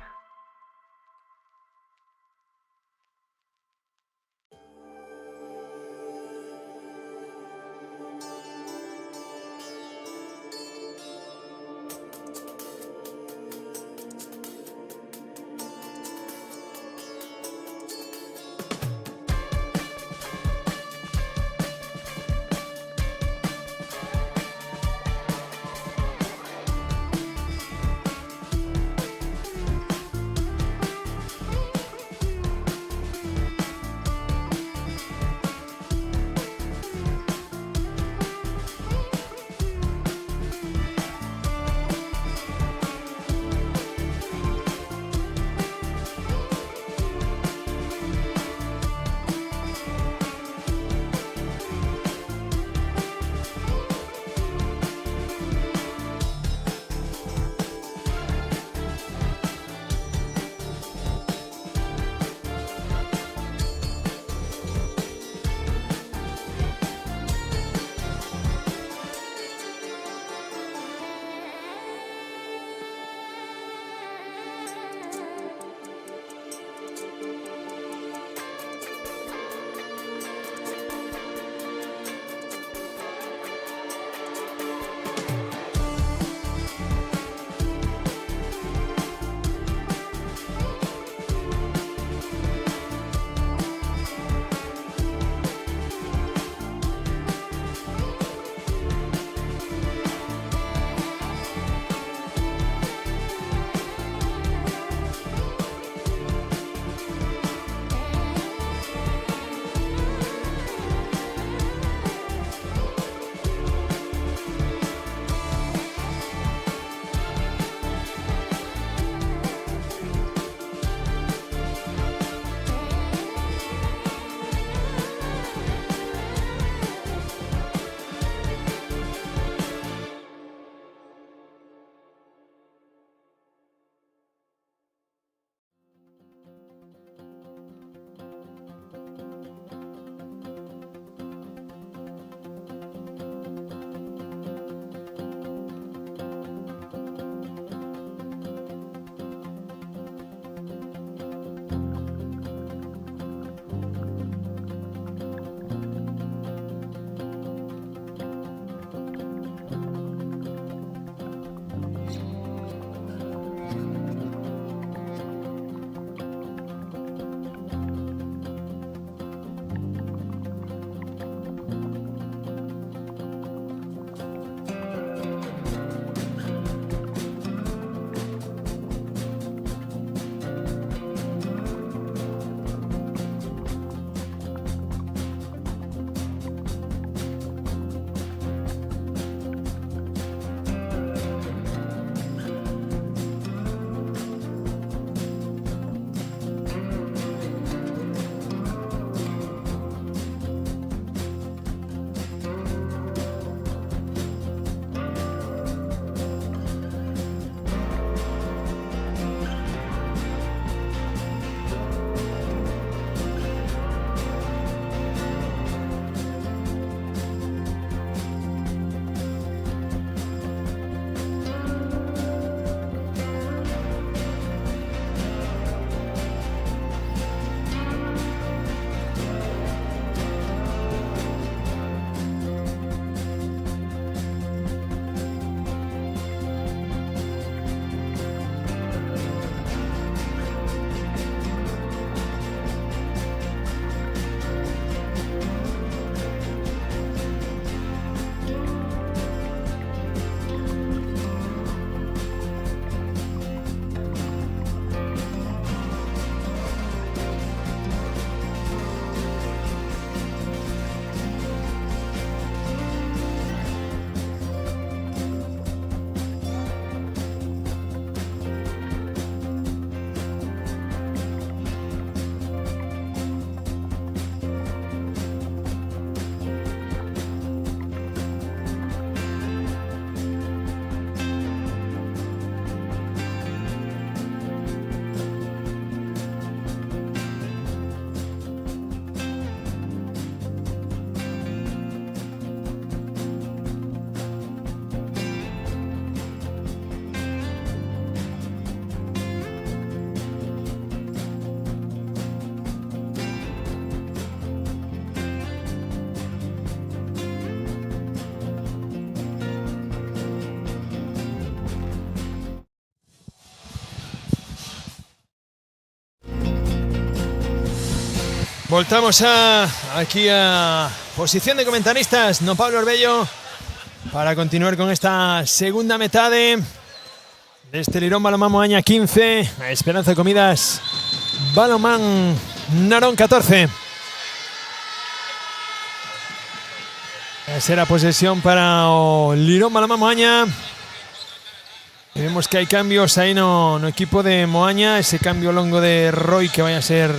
Voltamos aquí a posición de comentaristas, no Pablo Arbello, para continuar con esta segunda mitad de este Lirón Balonmán Moaña 15, a Esperanza Comidas Balonmán Narón 14. Será posesión para o Lirón Balonmán Moaña. Y vemos que hay cambios aí no equipo de Moaña, ese cambio longo de Roy que vaya a ser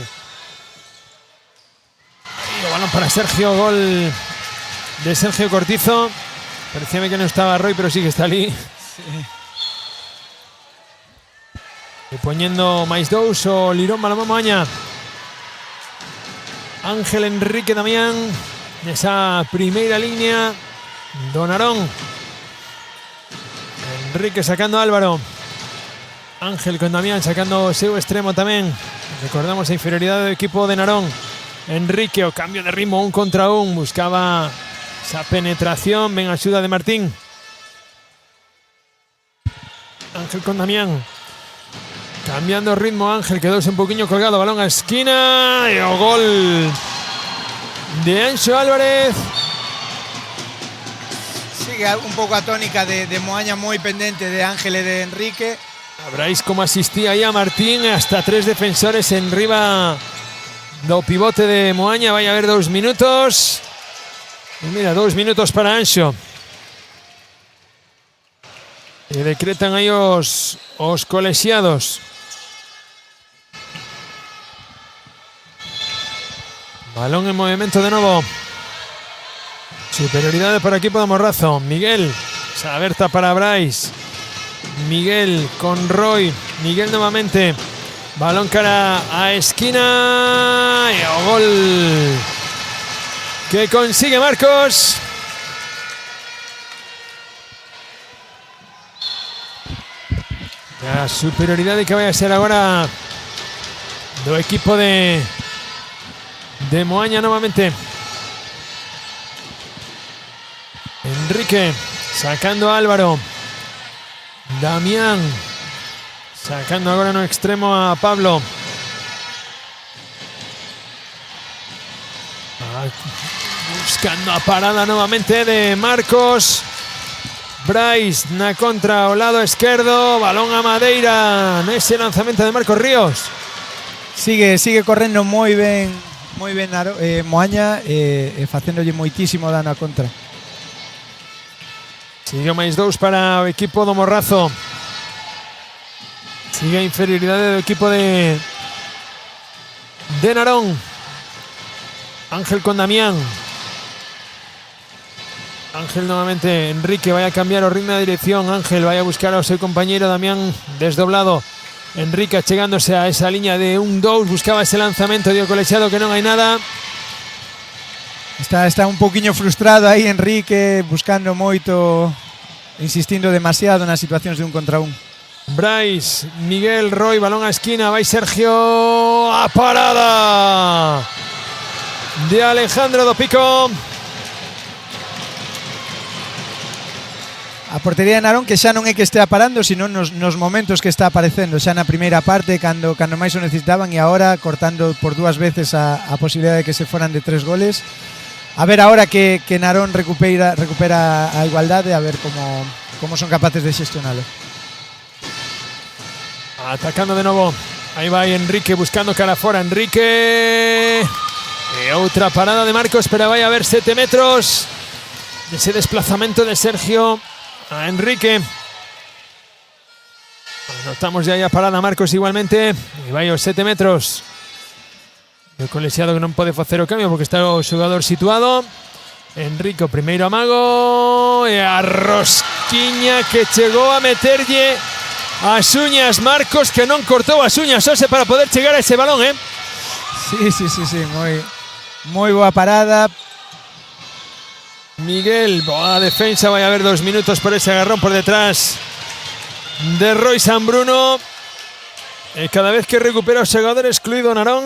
el balón para Sergio, gol de Sergio Cortizo. Parecíame que no estaba Roy, pero sí que está ali. Sí. Y poniendo máis dous o Lirón Balonmán Moaña. Ángel Enrique Damián nesa primeira línea do Narón. Enrique sacando a Álvaro. Ángel con Damián sacando o seu extremo tamén. Recordamos a inferioridade do equipo de Narón. Enrique, o cambio de ritmo, 1 contra 1. Buscaba esa penetración. Ven axuda de Martín. Ángel con Damián. Cambiando ritmo Ángel, quedóse un poquinho colgado. Balón a esquina. E o gol de Anxo Álvarez. Sigue un pouco a tónica de Moaña moi pendente de Ángel e de Enrique. Veréis como asistía aí a Martín, hasta 3 defensores en riba do pivote de Moaña. Vai a haber 2 minutos. E mira, 2 minutos para Anxo. E decretan aí os colexiados. Balón en movimento de novo. Superioridade para o equipo de Morrazo. Miguel, esa aberta para Brais. Miguel con Roy. Miguel nuevamente. Balón cara a esquina. Y o gol que consigue Marcos. La superioridade que vai a ser agora do equipo de Moaña nuevamente. Enrique sacando a Álvaro. Damián sacando agora no extremo a Pablo. Buscando a parada nuevamente de Marcos. Brais na contra ao lado esquerdo. Balón a Madeira nese lanzamento de Marcos Ríos. Sigue correndo moi ben Moaña, facéndolle moitísimo dano a contra. Sigue máis 2 para o equipo do Morrazo. Sigue a inferioridade do equipo de Narón. Ángel con Damián. Ángel nuevamente. Enrique vai a cambiar o ritmo de dirección. Ángel vai a buscar ao seu compañeiro Damián desdoblado. Enrique chegándose a esa línea de 1-2. Buscaba ese lanzamento de colexiado que non hai nada. Está un poquinho frustrado aí Enrique, buscando moito, insistindo demasiado nas situacións de 1 contra 1. Brais, Miguel, Roy, balón a esquina, vai Sergio, a parada de Alejandro do Pico. A portería de Narón que xa non é que estea parando, sino nos momentos que está aparecendo, xa na primeira parte cando máis o necesitaban, e agora cortando por 2 veces a posibilidade de que se foran de 3 goles. A ver ahora que Narón recupera a igualdade, a ver como son capaces de xestionalo. Atacando de novo. Aí vai Enrique buscando cara fora. Enrique. E outra parada de Marcos, pero vai a haber 7 metros. Ese desplazamento de Sergio a Enrique. Anotamos ya a parada Marcos igualmente. E vai aos 7 metros. O colexiado que non pode facer o cambio porque está o xogador situado. Enrico, primeiro amago. E a rosquiña que chegou a meterlle as uñas Marcos, que non cortou as uñas Ose para poder chegar a ese balón, Sí, moi boa parada. Miguel, boa defensa, vai a haber 2 minutos por ese agarrón por detrás de Roy San Bruno. E cada vez que recupera o xogador excluído Narón,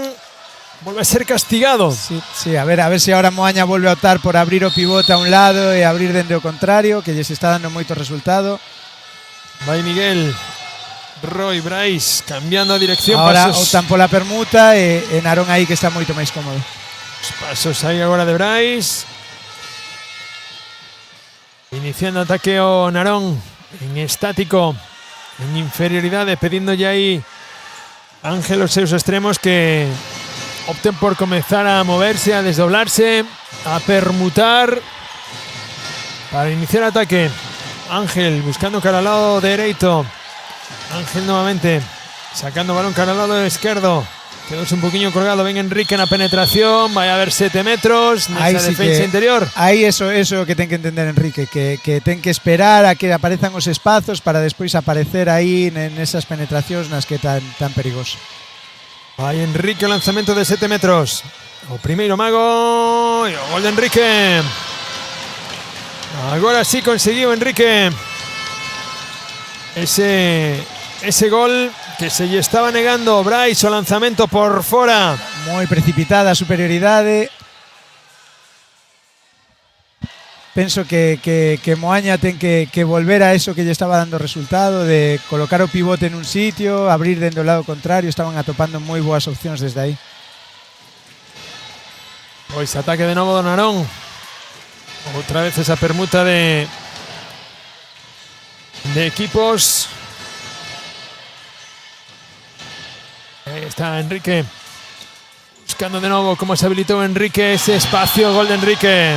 volve a ser castigado. Sí, a ver se ahora Moaña volve a optar por abrir o pivote a un lado e abrir dende o contrario, que lles está dando moito resultado. Vai Miguel, Roy, Brais cambiando a dirección. Ahora optan pola permuta e Narón aí que está moito máis cómodo. Os pasos aí agora de Brais. Iniciando ataque o Narón en estático, en inferioridade, pedindo ya aí Ángel os seus extremos que opten por comenzar a moverse, a desdoblarse, a permutar para iniciar ataque. Ángel buscando cara al lado derecho. Ángel nuevamente sacando balón cara al lado izquierdo. Quedóse un poquinho colgado, ven Enrique en la penetración, vai a haber 7 metros nesa sí defensa interior. Aí eso que ten que entender Enrique, que ten que esperar a que aparezan os espazos para despois aparecer aí nesas penetracións nas que tan perigoso. Vai Enrique, o lanzamento de 7 metros. O primeiro mago e o gol de Enrique. Agora sí conseguiu Enrique ese gol que se lle estaba negando Brais, o lanzamento por fora. Moi precipitada a superioridade. Penso que Moaña ten que volver a eso que lle estaba dando resultado, de colocar o pivote en un sitio, abrir dentro do lado contrario. Estaban atopando moi boas opcións desde aí. Pois ataque de novo do Narón. Outra vez esa permuta de equipos. Ahí está Enrique. Buscando de nuevo cómo se habilitó Enrique ese espacio. Gol de Enrique.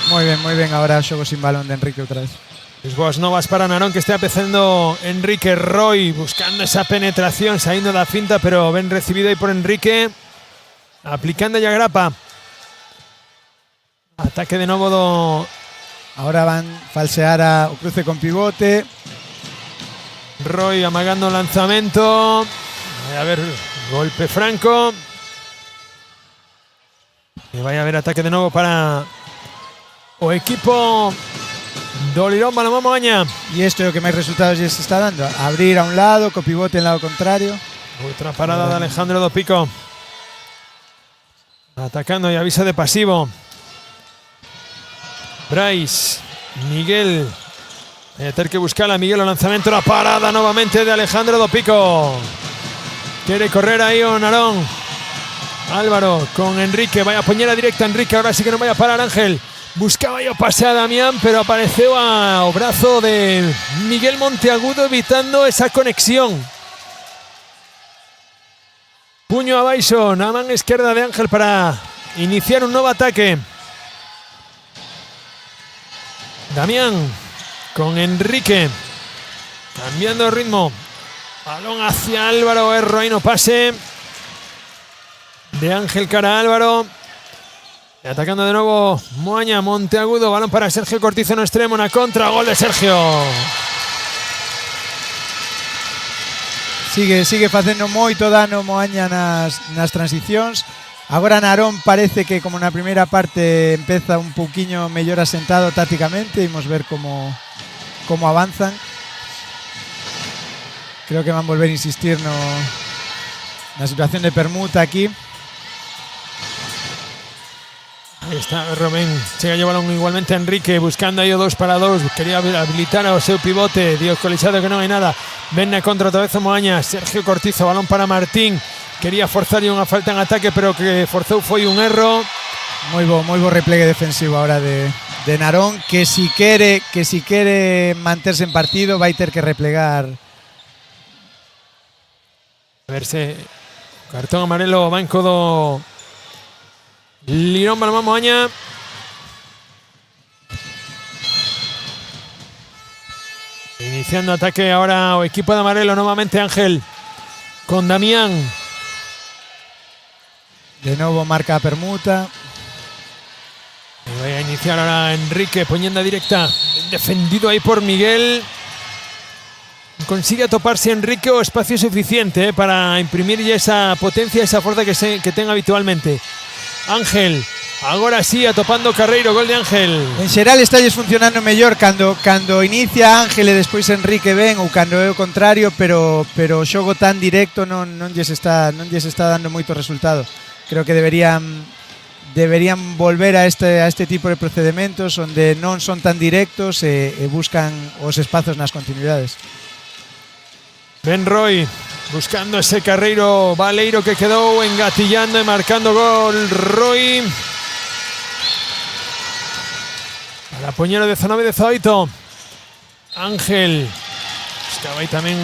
Moi ben, agora xogo sin balón de Enrique outra vez. Pues boas novas para Narón, que está empezando Enrique Roy, buscando esa penetración, saliendo da finta, pero ben recibido aí por Enrique, aplicando ya grapa. Ataque de novo do... Ahora van falsear o cruce con pivote. Roy amagando lanzamento. A ver, golpe franco. Y vaya a haber ataque de nuevo para o equipo do Lirón Balonmán Moaña. E isto é o que máis resultados lles está dando. Abrir a un lado, co pivote en lado contrario. Outra parada de Alejandro do Pico. Atacando y aviso de pasivo. Brais, Miguel. Voy a tener que buscar a Miguel, el lanzamiento, la parada nuevamente de Alejandro do Pico. Quiere correr ahí o Narón. Álvaro con Enrique, vaya a poñera directa Enrique, ahora sí que no vaya a parar Ángel. Buscaba yo pase a Damián, pero apareció a brazo de Miguel Monteagudo evitando esa conexión. Puño a Bison, a mano izquierda de Ángel para iniciar un nuevo ataque. Damián con Enrique, cambiando de ritmo. Balón hacia Álvaro, erro ahí, no pase. De Ángel cara a Álvaro. Y atacando de nuevo Moaña, Monteagudo, balón para Sergio Cortizo en extremo, una contra, gol de Sergio. Sigue facendo moito dano Moaña nas transicións. Agora Narón parece que como na primeira parte empeza un pouquiño mellor asentado tácticamente. Imos ver como avanzan. Creo que van volver a insistir na situación de permuta aquí. Ahí está Romén, chega o balón igualmente a Enrique, buscando aí o 2 para 2, quería habilitar ao seu pivote, Dios colixado que non hai nada. Ven na contra outra vez o Moaña, Sergio Cortizo, balón para Martín, quería forzarlle unha falta en ataque, pero que forzou foi un erro. Moi bo replegue defensivo ahora de Narón, que si quere manterse en partido vai ter que replegar. A verse, cartón amarelo, banco do Lirón Balonmán Moaña. Iniciando ataque ahora o equipo de amarelo, nuevamente Ángel con Damián. De nuevo marca permuta. Y voy a iniciar ahora Enrique, poniendo directa, defendido ahí por Miguel. Consigue toparse Enrique o espacio suficiente para imprimir esa potencia, esa fuerza que tenga habitualmente. Ángel, agora sí, atopando Carreiro, gol de Ángel. En xeral estalles funcionando mellor cando inicia Ángel e despois Enrique ven, ou cando é o contrario, pero o xogo tan directo non lles está dando moito resultado. Creo que deberían volver a este tipo de procedimentos onde non son tan directos e buscan os espazos nas continuidades. Ben Roy, buscando ese Carreiro Baleiro que quedó engatillando y marcando gol Roy. Para Poñero de 19 de Zoito. Ángel buscaba aí tamén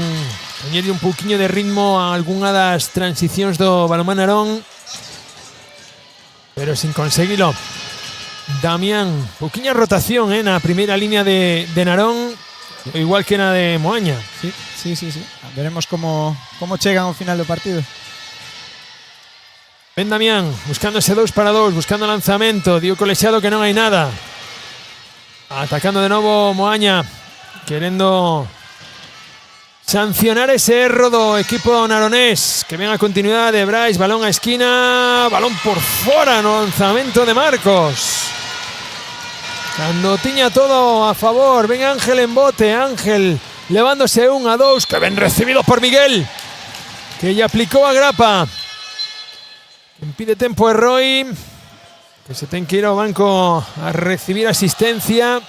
poñerlle un pouquiño de ritmo a algunha das transicións do balonmán Narón, pero sin conseguilo. Damián, pouquiña rotación na primeira línea de Narón, igual que na de Moaña. Sí. Veremos como chegan ao final do partido. Ben Damián, buscando ese 2 para 2, buscando lanzamento, dio Colexiado que non hai nada. Atacando de novo Moaña, querendo sancionar ese erro do equipo naronés, que ven a continuidade de Brais, balón a esquina, balón por fora no lanzamento de Marcos. Cando tiña todo a favor, ven Ángel en bote, Ángel levándose 1-2, que ben recibido por Miguel, que lle aplicou a grapa. Quen pide tempo é Roy, que se ten que ir ao banco a recibir asistencia.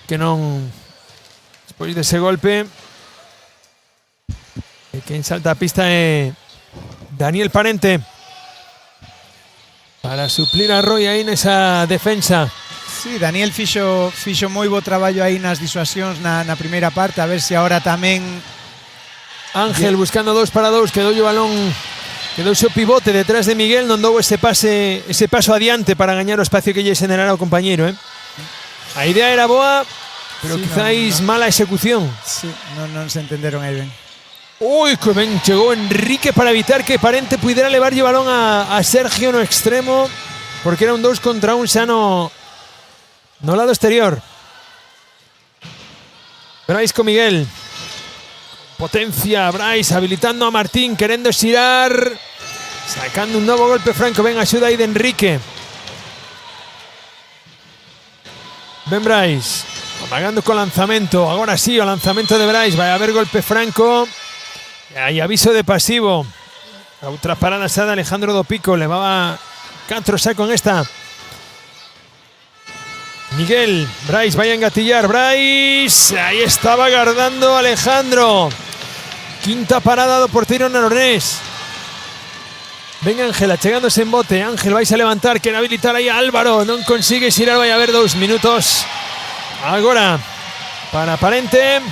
Que non, despois dese golpe, e quen salta a pista é Daniel Parente para suplir a Roy aí nesa defensa. Sí, Daniel fixo moi bo traballo aí nas disuasións na primeira parte, a ver se agora tamén. Ángel buscando 2 para 2, quedou o balón, quedou o pivote detrás de Miguel, non dou ese paso adiante para gañar o espacio que lle generara o compañeiro, A idea era boa, pero sí, quizáis mala execución. Sí, non se entenderon aí ben. Uy, que ben chegou Enrique para evitar que Parente pudiera levarlle o balón a Sergio no extremo, porque era un 2 contra 1 xa no lado exterior. Brais con Miguel. Potencia Brais, habilitando a Martín, querendo xirar, sacando un novo golpe franco. Ben axuda aí de Enrique. Ben Brais, amagando con lanzamento. Agora sí, o lanzamento de Brais. Vai haber golpe franco. Hai aviso de pasivo. A outra parada xa de Alejandro do Pico. Levaba 4 saco en esta. Miguel, Brais vai a engatillar. Brais, aí estaba guardando Alejandro. Quinta parada do porteiro naronés. Ben Ángel achegándose en bote. Ángel vais a levantar, quere habilitar aí a Álvaro. Non consigue xirar, vai a haber 2 minutos. Agora para Parente.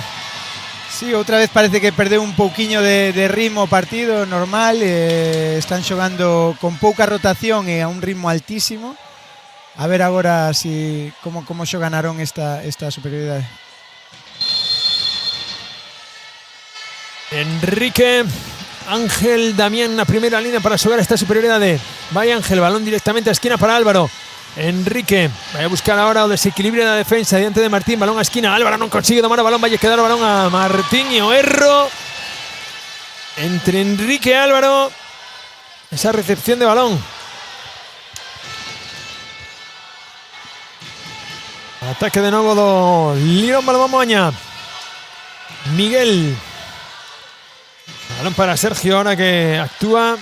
Sí, outra vez parece que perdeu un pouquiño de ritmo o partido normal. Están xogando con pouca rotación e a un ritmo altísimo. A ver agora si como xoga Narón esta superioridade. Enrique, Ángel, Damián na primeira línea para xogar esta superioridade. Vai Ángel, balón directamente a esquina para Álvaro. Enrique vai a buscar ahora o desequilibrio da defensa diante de Martín, balón a esquina. Álvaro non consigue tomar o balón, vai a quedar o balón a Martín e o erro entre Enrique e Álvaro. Esa recepción de balón. Ataque de novo do Lirón Balonmán Moaña. Miguel. Balón para Sergio ahora que actúa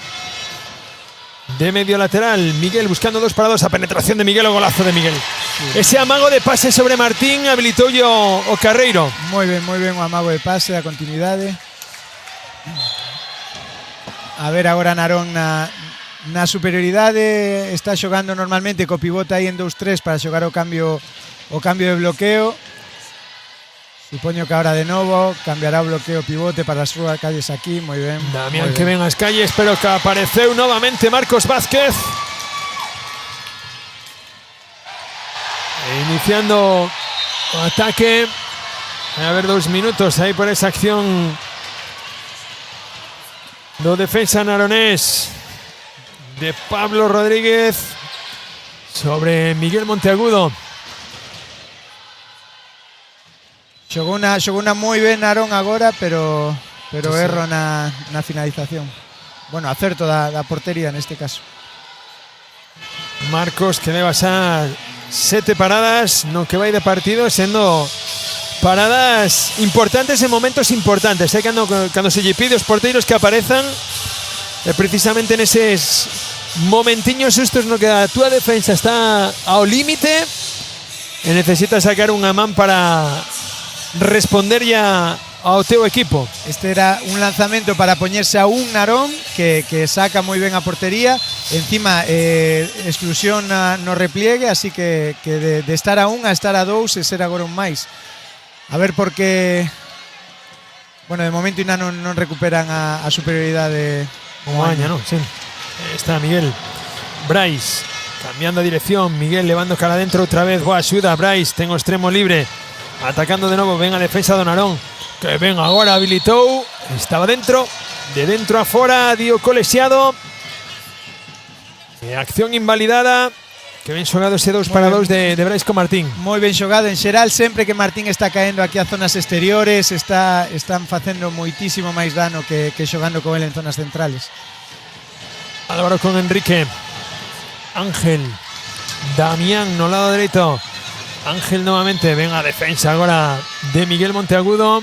de medio lateral. Miguel buscando 2 para 2. A penetración de Miguel, o golazo de Miguel. Sí. Ese amago de pase sobre Martín habilitou o Carreiro. Moi ben o amago de pase, a continuidade. A ver agora Narón na superioridade. Está xogando normalmente co pivote aí en 2-3 para xogar o cambio de bloqueo. Supoño que ahora de novo cambiará o bloqueo pivote para as súas calles aquí. Moi ben. Damián que ven as calles, pero que apareceu novamente Marcos Vázquez. Iniciando o ataque. Vai haber 2 minutos aí por esa acción do defensa naronés de Pablo Rodríguez sobre Miguel Monteagudo. Xogou una moi ben Narón agora, pero sí, erro na finalización. Bueno, acerto da portería neste caso. Marcos que leva xa 7 paradas no que vai de partido, sendo paradas importantes en momentos importantes. Cando se lle pide aos porteiros que aparezan, precisamente neses momentiños sustos no que a túa defensa está ao límite e necesita sacar unha man para responder ya ao teu equipo. Este era un lanzamento para poñerse a un Narón que saca moi ben a portería. Encima, exclusión no repliegue, así que de estar a un a estar a dous e ser agora un máis. A ver por que... Bueno, de momento ainda non recuperan a superioridade. Moaña, ¿no? Sí. Está Miguel. Brais cambiando dirección. Miguel levando cara adentro outra vez. Boa axuda. Brais ten o extremo libre. Atacando de novo. Ven a defensa do Narón. Que ven agora, habilitou. Estaba dentro. De dentro a fora. Dio colexiado. Acción invalidada. Que ben xogado ese 2-2 de Brais con Martín. Moi ben xogado en xeral. Sempre que Martín está caendo aquí a zonas exteriores, están facendo moitísimo máis dano que xogando con ele en zonas centrales. Álvaro con Enrique. Ángel. Damián no lado dereito. Ángel nuevamente. Ven a defensa agora de Miguel Monteagudo.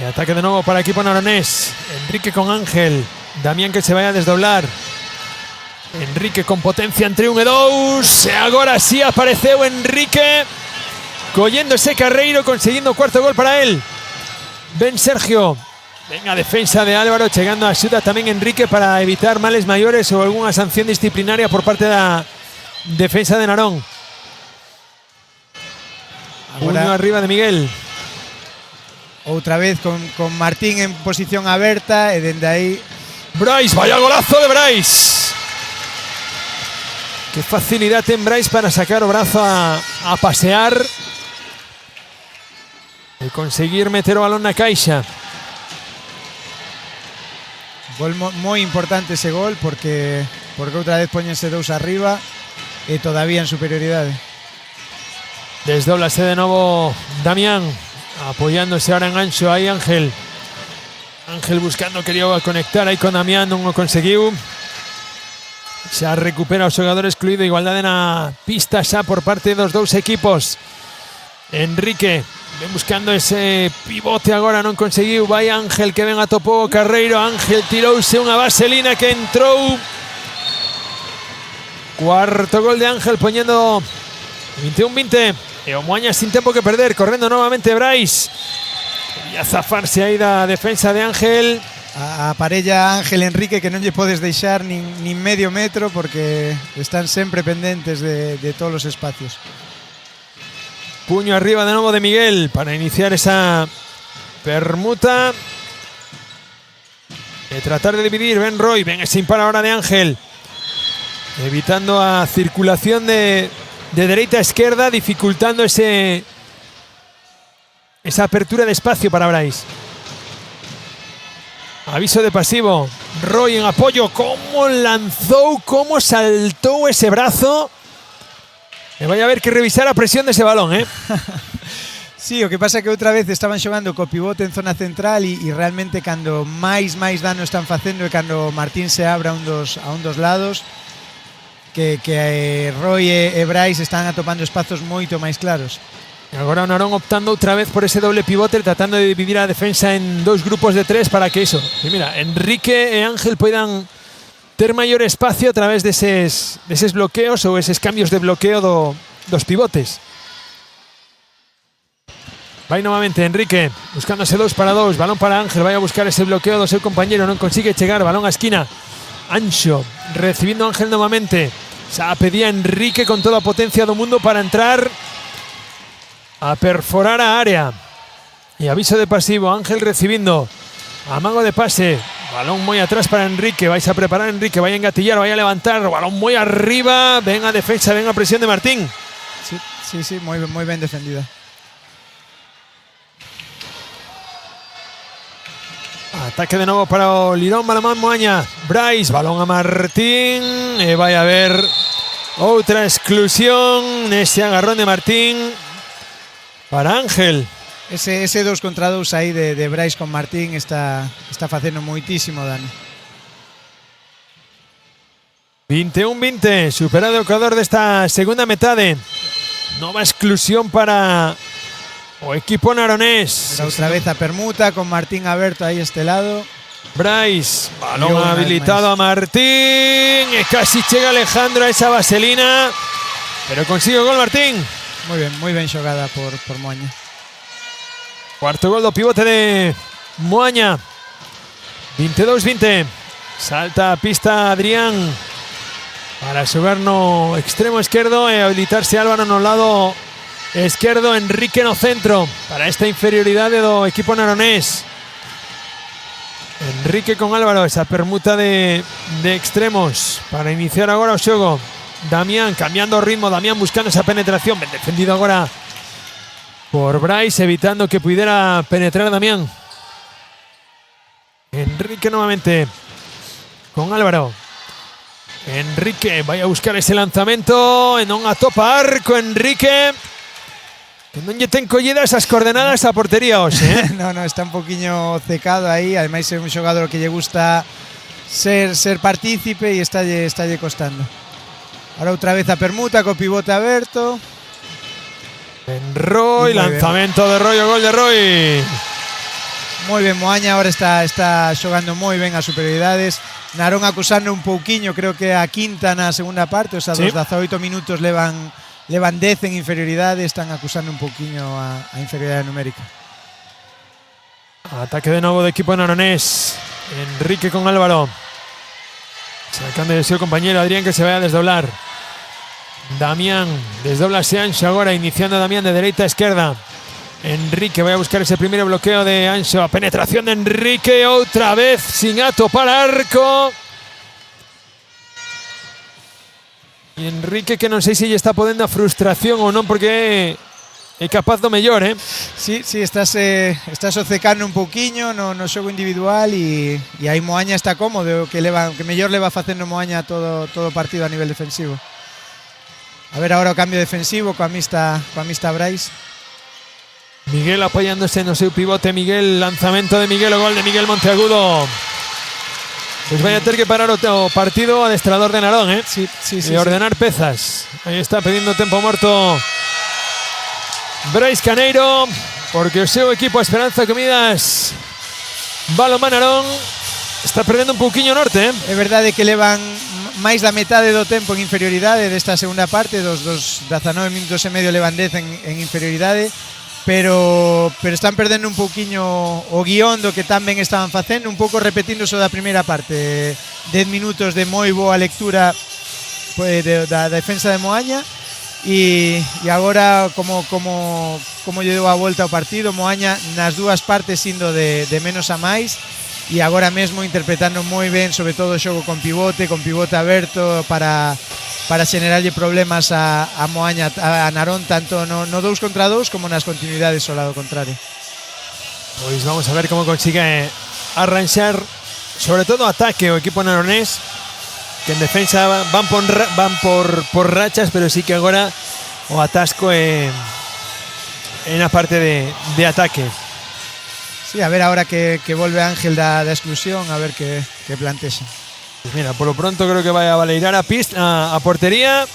Y ataque de nuevo para el equipo naronés. Enrique con Ángel. Damián que se vaya a desdoblar. Enrique con potencia entre 1 e 2. Agora sí apareceu Enrique. Collendo ese carreiro, conseguindo o cuarto gol para él. Ben Sergio. Venga, defensa de Álvaro, chegando a axuda tamén Enrique para evitar males maiores ou algunha sanción disciplinaria por parte da defensa de Narón. Puño arriba de Miguel. Outra vez con Martín en posición aberta e dende aí... Brais, vaya golazo de Brais. Qué facilidad ten Brais para sacar o brazo a pasear e conseguir meter o balón na caixa. Gol moi importante ese gol porque outra vez poñense 2 arriba e todavía en superioridade. Desdóblase de novo Damián, apoyándose ahora en Ancho. Ahí Ángel. Ángel buscando, quería conectar aí con Damián, non o conseguiu. Xa recupera o xogador excluído. Igualdade na pista xa por parte dos dous equipos. Enrique ven buscando ese pivote agora, non conseguiu. Vai Ángel que ven atopou o carreiro. Ángel tirouse unha vaselina que entrou. Cuarto gol de Ángel poñendo 21-20. E o Moaña sin tempo que perder. Correndo novamente Brais. Quería zafarse aí da defensa de Ángel. A parella Ángel Enrique que non lle podes deixar nin medio metro porque están sempre pendentes de todos os espacios. Puño arriba de novo de Miguel para iniciar esa permuta e tratar de dividir. Ben Roy, ven ese impar ahora de Ángel, evitando a circulación de dereita a izquierda, dificultando esa apertura de espacio para Brais. Aviso de pasivo. Roy en apoyo. Cómo lanzó, cómo saltó ese brazo. Me vaya a ver que revisar a presión de ese balón, ¿eh? Sí, o que pasa que outra vez estaban xogando co pivote en zona central e realmente cando máis dano están facendo é cando Martín se abra a un dos lados que Roy e Brais están atopando espazos moito máis claros. Agora o Narón optando outra vez por ese doble pivote, tratando de dividir a defensa en 2 grupos de 3 para que iso. E mira, Enrique e Ángel poidan ter maior espacio a través deses bloqueos ou eses cambios de bloqueo dos pivotes. Vai novamente Enrique, buscándose 2-2, balón para Ángel, vai a buscar ese bloqueo do seu compañero, non consigue chegar, balón a esquina. Ancho, recibindo Ángel novamente. Xa pedía Enrique con toda a potencia do mundo para entrar a perforar a área. Y aviso de pasivo, Ángel recibiendo. Amago de pase. Balón muy atrás para Enrique. Vais a preparar Enrique, vaya a engatillar, vaya a levantar. Balón muy arriba. Ven a defensa, ven a presión de Martín. Sí, muy bien defendida. Ataque de nuevo para o Lirón Balomán Moaña. Brais, balón a Martín. E vai a haber outra exclusión nese agarrón de Martín para Ángel. Ese 2 contra 2 aí de Brais con Martín está facendo moitísimo dano. 21-20, superado o jugador desta segunda metade. Nova exclusión para o equipo naronés. Outra vez a permuta con Martín aberto aí este lado. Brais, balón habilitado a Martín. E casi chega Alejandro a esa vaselina, pero consigue o gol Martín. Muy bien xogada por Moaña. Cuarto gol do pivote de Moaña. 22-20. Salta a pista Adrián para xogar no extremo esquerdo e habilitarse Álvaro no lado esquerdo, Enrique no centro para esta inferioridade do equipo naronés. Enrique con Álvaro, esa permuta de extremos para iniciar agora o xogo. Damián cambiando ritmo, Damián buscando esa penetración, ben defendido agora por Brais, evitando que pudiera penetrar Damián. Enrique nuevamente con Álvaro. Enrique vai a buscar ese lanzamento e non atopa arco Enrique, que non lle ten collida esas coordenadas a portería hoxe, eh? No, está un poquinho secado aí, ademais é un xogador que lle gusta ser partícipe e estalle costando. Ahora outra vez a permuta co pivote aberto. En Roy, lanzamento de Roy, o gol de Roy. Moi ben, Moaña ahora está xogando moi ben as superioridades. Narón acusando un pouquiño, creo que a quinta na segunda parte, o sea, dos 18 minutos levan 10 en inferioridade, están acusando un pouquiño a inferioridade numérica. Ataque de novo do equipo naronés. Enrique con Álvaro. Sacando de seu compañero Adrián, que se vai a desdoblar. Damián, desdoblase Anxo agora, iniciando Damián de dereita a esquerda. Enrique vai a buscar ese primeiro bloqueo de Anxo. A penetración de Enrique, outra vez sin atopar arco. E Enrique, que non sei se lle está podendo a frustración ou non, porque é capaz do mellor, eh? Sí, estás ocecando un pouquiño no xogo individual e aí Moaña está cómodo, que mellor leva facendo Moaña todo o partido a nivel defensivo. A ver agora o cambio defensivo coa mixta Brais. Miguel apoyándose no seu pivote. Miguel, lanzamento de Miguel, o gol de Miguel Monteagudo. Pues vai a ter que parar o partido adestrador de Narón, eh? Sí. E ordenar pezas. Aí está pedindo tempo morto Brais Caneiro, porque o seu equipo Esperanza Comidas Balonmán Narón está perdendo un pouquiño norte, eh? É verdade que levan máis da metade do tempo en inferioridade desta segunda parte, dos 19 minutos e medio levan 10 en inferioridade, pero están perdendo un pouquiño o guión do que tamén estaban facendo, un pouco repetindo so da primeira parte. 10 minutos de moi boa lectura da defensa de Moaña e agora como lle deu a volta ao partido, Moaña nas dúas partes indo de menos a máis e agora mesmo interpretando moi ben, sobre todo o xogo con pivote aberto para xerarlle problemas a Moaña, a Narón, tanto no 2 contra 2 como nas continuidades ao lado contrario. Pois vamos a ver como consigue arranxar, sobre todo ataque, o equipo naronés, que en defensa van por rachas, pero sí que agora o atasco en a parte de ataque. Sí, a ver ahora que volve Ángel da exclusión, a ver que plantexa. Pues mira, por lo pronto creo que vai a valeirar a portería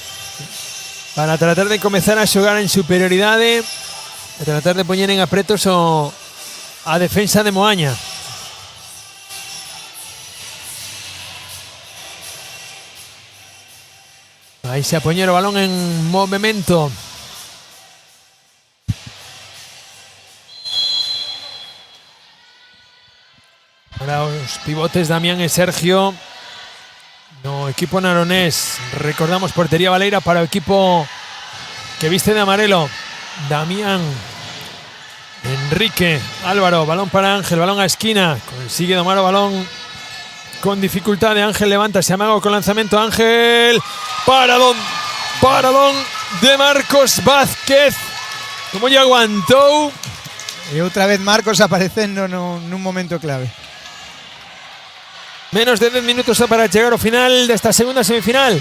para tratar de comezar a xogar en superioridade e tratar de poñer en apretos a defensa de Moaña. Aí se a poñer o balón en movimento. Ahora os pivotes Damián e Sergio no equipo naronés. Recordamos, portería Valeira para o equipo que viste de amarelo. Damián, Enrique, Álvaro, balón para Ángel, balón a esquina, consigue domar o balón con dificultad. Ángel levanta, se amaga con lanzamento. Ángel, paradón de Marcos Vázquez, como lle aguantou. E outra vez Marcos aparecendo nun momento clave. Menos de 10 minutos para chegar ao final desta segunda semifinal.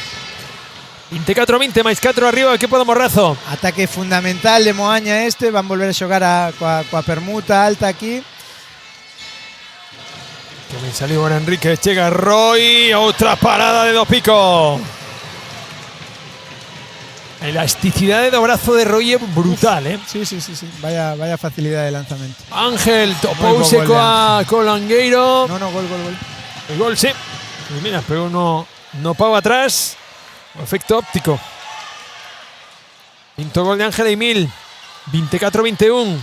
24-20, máis 4 arriba o equipo do Morrazo. Ataque fundamental de Moaña este, van volver a xogar coa permuta alta aquí. Que ben saliu ahora Enrique, chega Roy, outra parada de do pico. A elasticidade do brazo de Roy é brutal, eh? Sí. Vaya facilidade de lanzamento. Ángel topouse co Langueiro. No, gol. El gol, sí. Y mira, pegó no pavo atrás. O efecto óptico. Quinto gol de Ángel Emil. 24-21.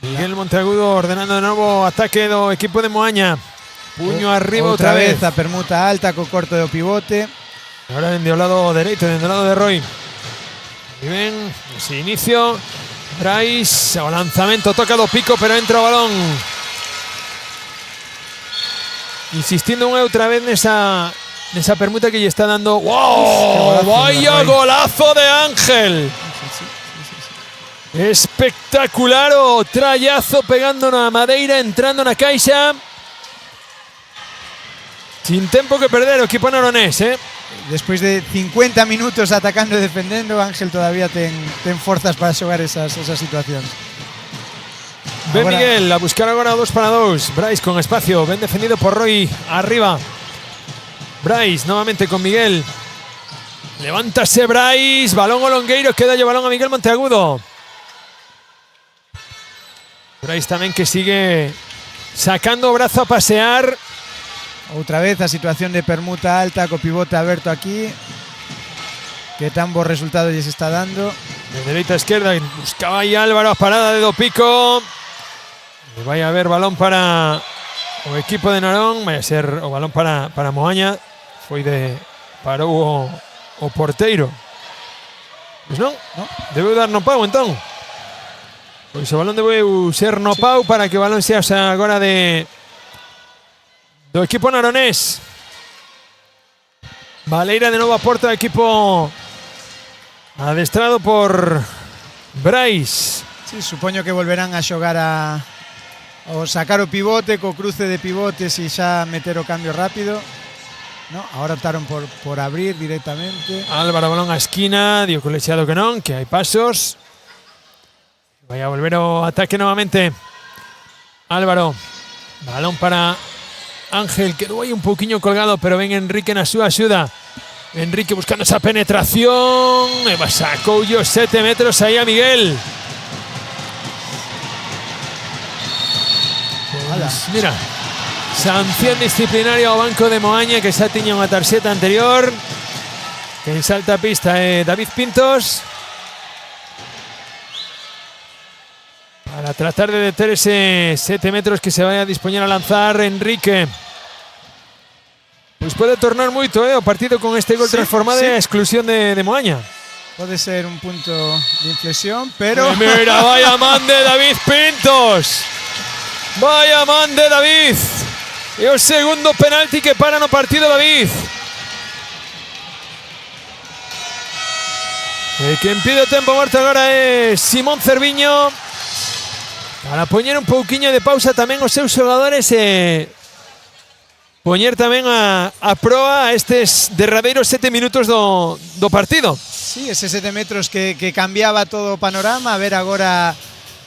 Miguel Monteagudo ordenando de nuevo ataque do equipo de Moaña. Puño arriba outra vez. A permuta alta co corto do pivote. Ahora dende o lado dereito, dende o lado de Roy. Y ven, ese inicio. Brais, o lanzamento, toca do pico, pero entra o balón. Insistindo outra vez nesa permuta que lle está dando. ¡Wow! ¡Vaya golazo de Ángel! Espectacular o trayazo pegando na madeira, entrando na caixa. Sin tempo que perder o equipo naronés, Despois de 50 minutos atacando e defendendo, Ángel todavía ten forzas para xogar esas situacións. Ven Miguel a buscar agora 2 para 2. Brais con espacio, ben defendido por Roy arriba. Brais nuevamente con Miguel. Levántase Brais, balón ao longueiro, queda o balón a Miguel Monteagudo. Brais tamén que sigue sacando o brazo a pasear. Outra vez a situación de permuta alta co pivote aberto aquí. Que tan bo resultado lles está dando. De dereita a esquerda buscaba aí Álvaro a parada de do pico. E vai a haber balón para o equipo de Narón. Vai a ser o balón para Moaña. Foi parou o porteiro. Pois non, debeu dar no pau entón. Pois o balón debeu ser no pau para que o balón sea agora do equipo naronés. Valeira de novo a porta do equipo adestrado por Brais. Sí, supoño que volverán a xogar o sacar o pivote co cruce de pivotes e xa meter o cambio rápido. No, ahora optaron por abrir directamente. Álvaro balón a esquina, dio colexiado que non, que hai pasos. Vai a volver o ataque novamente. Álvaro, balón para Ángel, quedou aí un pouquiño colgado, pero ven Enrique na súa axuda. Enrique buscando esa penetración. E sacou yo 7 metros aí a Miguel. Pues mira, sanción disciplinaria ao banco de Moaña, que xa tiña unha tarxeta anterior. Quen salta a pista é David Pintos. Para tratar de deter ese 7 metros que se vai a dispoñer a lanzar Enrique. Pois pode tornar moito o partido con este gol transformado e a exclusión de Moaña. Pode ser un punto de inflexión, pero... Mira, vaya man de David Pintos. Vaya man de David. E o segundo penalti que para no partido David. E quen pide o tempo morto agora é Simón Cerviño. Para poñer un pouquiño de pausa tamén os seus xogadores e poñer tamén a proa a estes derradeiros 7 minutos do partido. Sí, ese 7 metros que cambiaba todo o panorama. A ver agora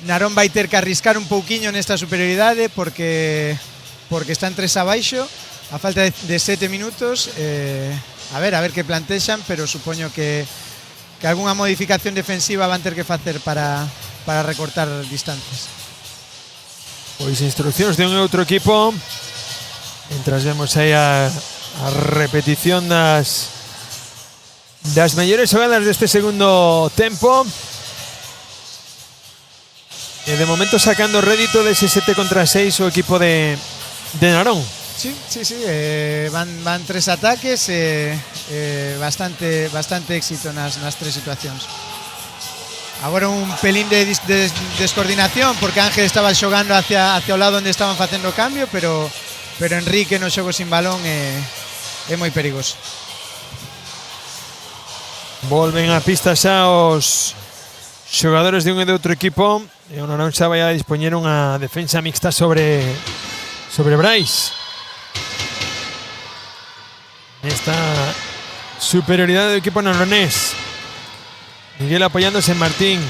Narón vai ter que arriscar un pouquiño nesta superioridade porque están 3 abaixo a falta de 7 minutos. A ver que plantexan, pero supoño que algunha modificación defensiva van ter que facer para recortar distancias. Pois instruccións de un e outro equipo. Mientras vemos aí a repetición das mellores xogadas deste segundo tempo. E de momento sacando rédito dese 7 contra 6 o equipo de Narón. Sí, van 3 ataques bastante éxito nas 3 situacións. Agora un pelín de descoordinación porque Ángel estaba xogando hacia o lado onde estaban facendo o cambio, pero Enrique no xogo sin balón é moi perigoso. Volven a pista xa os xogadores de un e de outro equipo e o Narón xa vai a dispoñer unha defensa mixta sobre Brais. Esta superioridade do equipo naronés. Miguel apoyándose en Martín.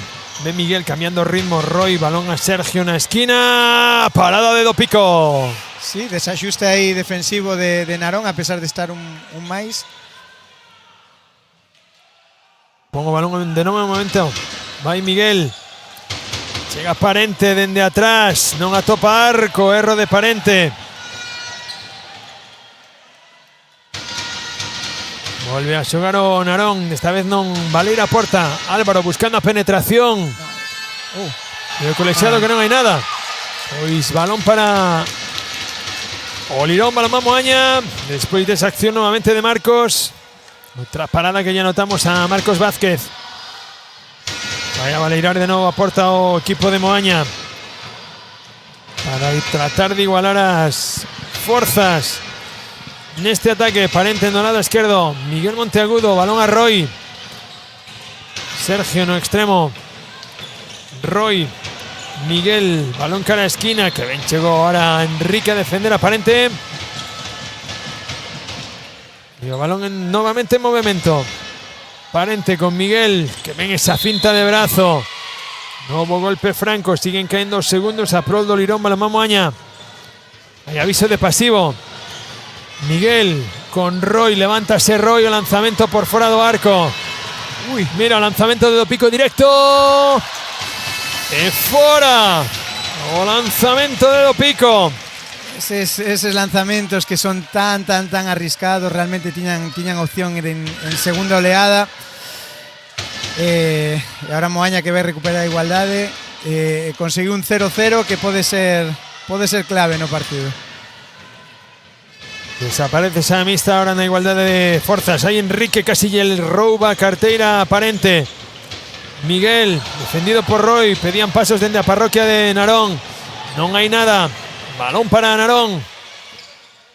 Ve Miguel cambiando ritmo. Roy, balón a Sergio na esquina. Parada de do pico. Sí, desaxuste aí defensivo de Narón a pesar de estar un máis. Pongo balón de novo un momento. Vai Miguel. Chega Parente dende atrás. Non atopa arco. Erro de Parente. Volve a xogar o Narón, esta vez non Valeira porta. Álvaro buscando a penetración. E o colexiado que non hai nada. Pois balón para o Lirón, balonmán Moaña. Despois desa acción novamente de Marcos. Outra parada que ya notamos a Marcos Vázquez. Vai a Valeirar de novo a porta o equipo de Moaña para tratar de igualar as forzas neste ataque. Parente en do lado esquerdo, Miguel Monteagudo, balón a Roy. Sergio no extremo, Roy, Miguel, balón cara a esquina, que ben chegou ahora Enrique a defender a Parente. Y el balón nuevamente en movimiento. Parente con Miguel, que ven esa finta de brazo. Nuevo golpe franco, siguen cayendo segundos a prol do Lirón balonmán Moaña. Hay aviso de pasivo. Miguel con Roy, levántase Roy, o lanzamento por fuera do arco. Uy, mira, lanzamento de Dopico directo. E fora. O lanzamento de Dopico. Esos lanzamentos que son tan arriscados, realmente tiñan opción en segunda oleada. E ahora Moaña que vai recuperar a igualdade, conseguiu un 0-0 que pode ser clave no partido. Desaparece esa amistad ahora na igualdade de forzas. Hai Enrique Casillel, rouba carteira Parente. Miguel, defendido por Roy, pedían pasos dende a parroquia de Narón. Non hai nada. Balón para Narón.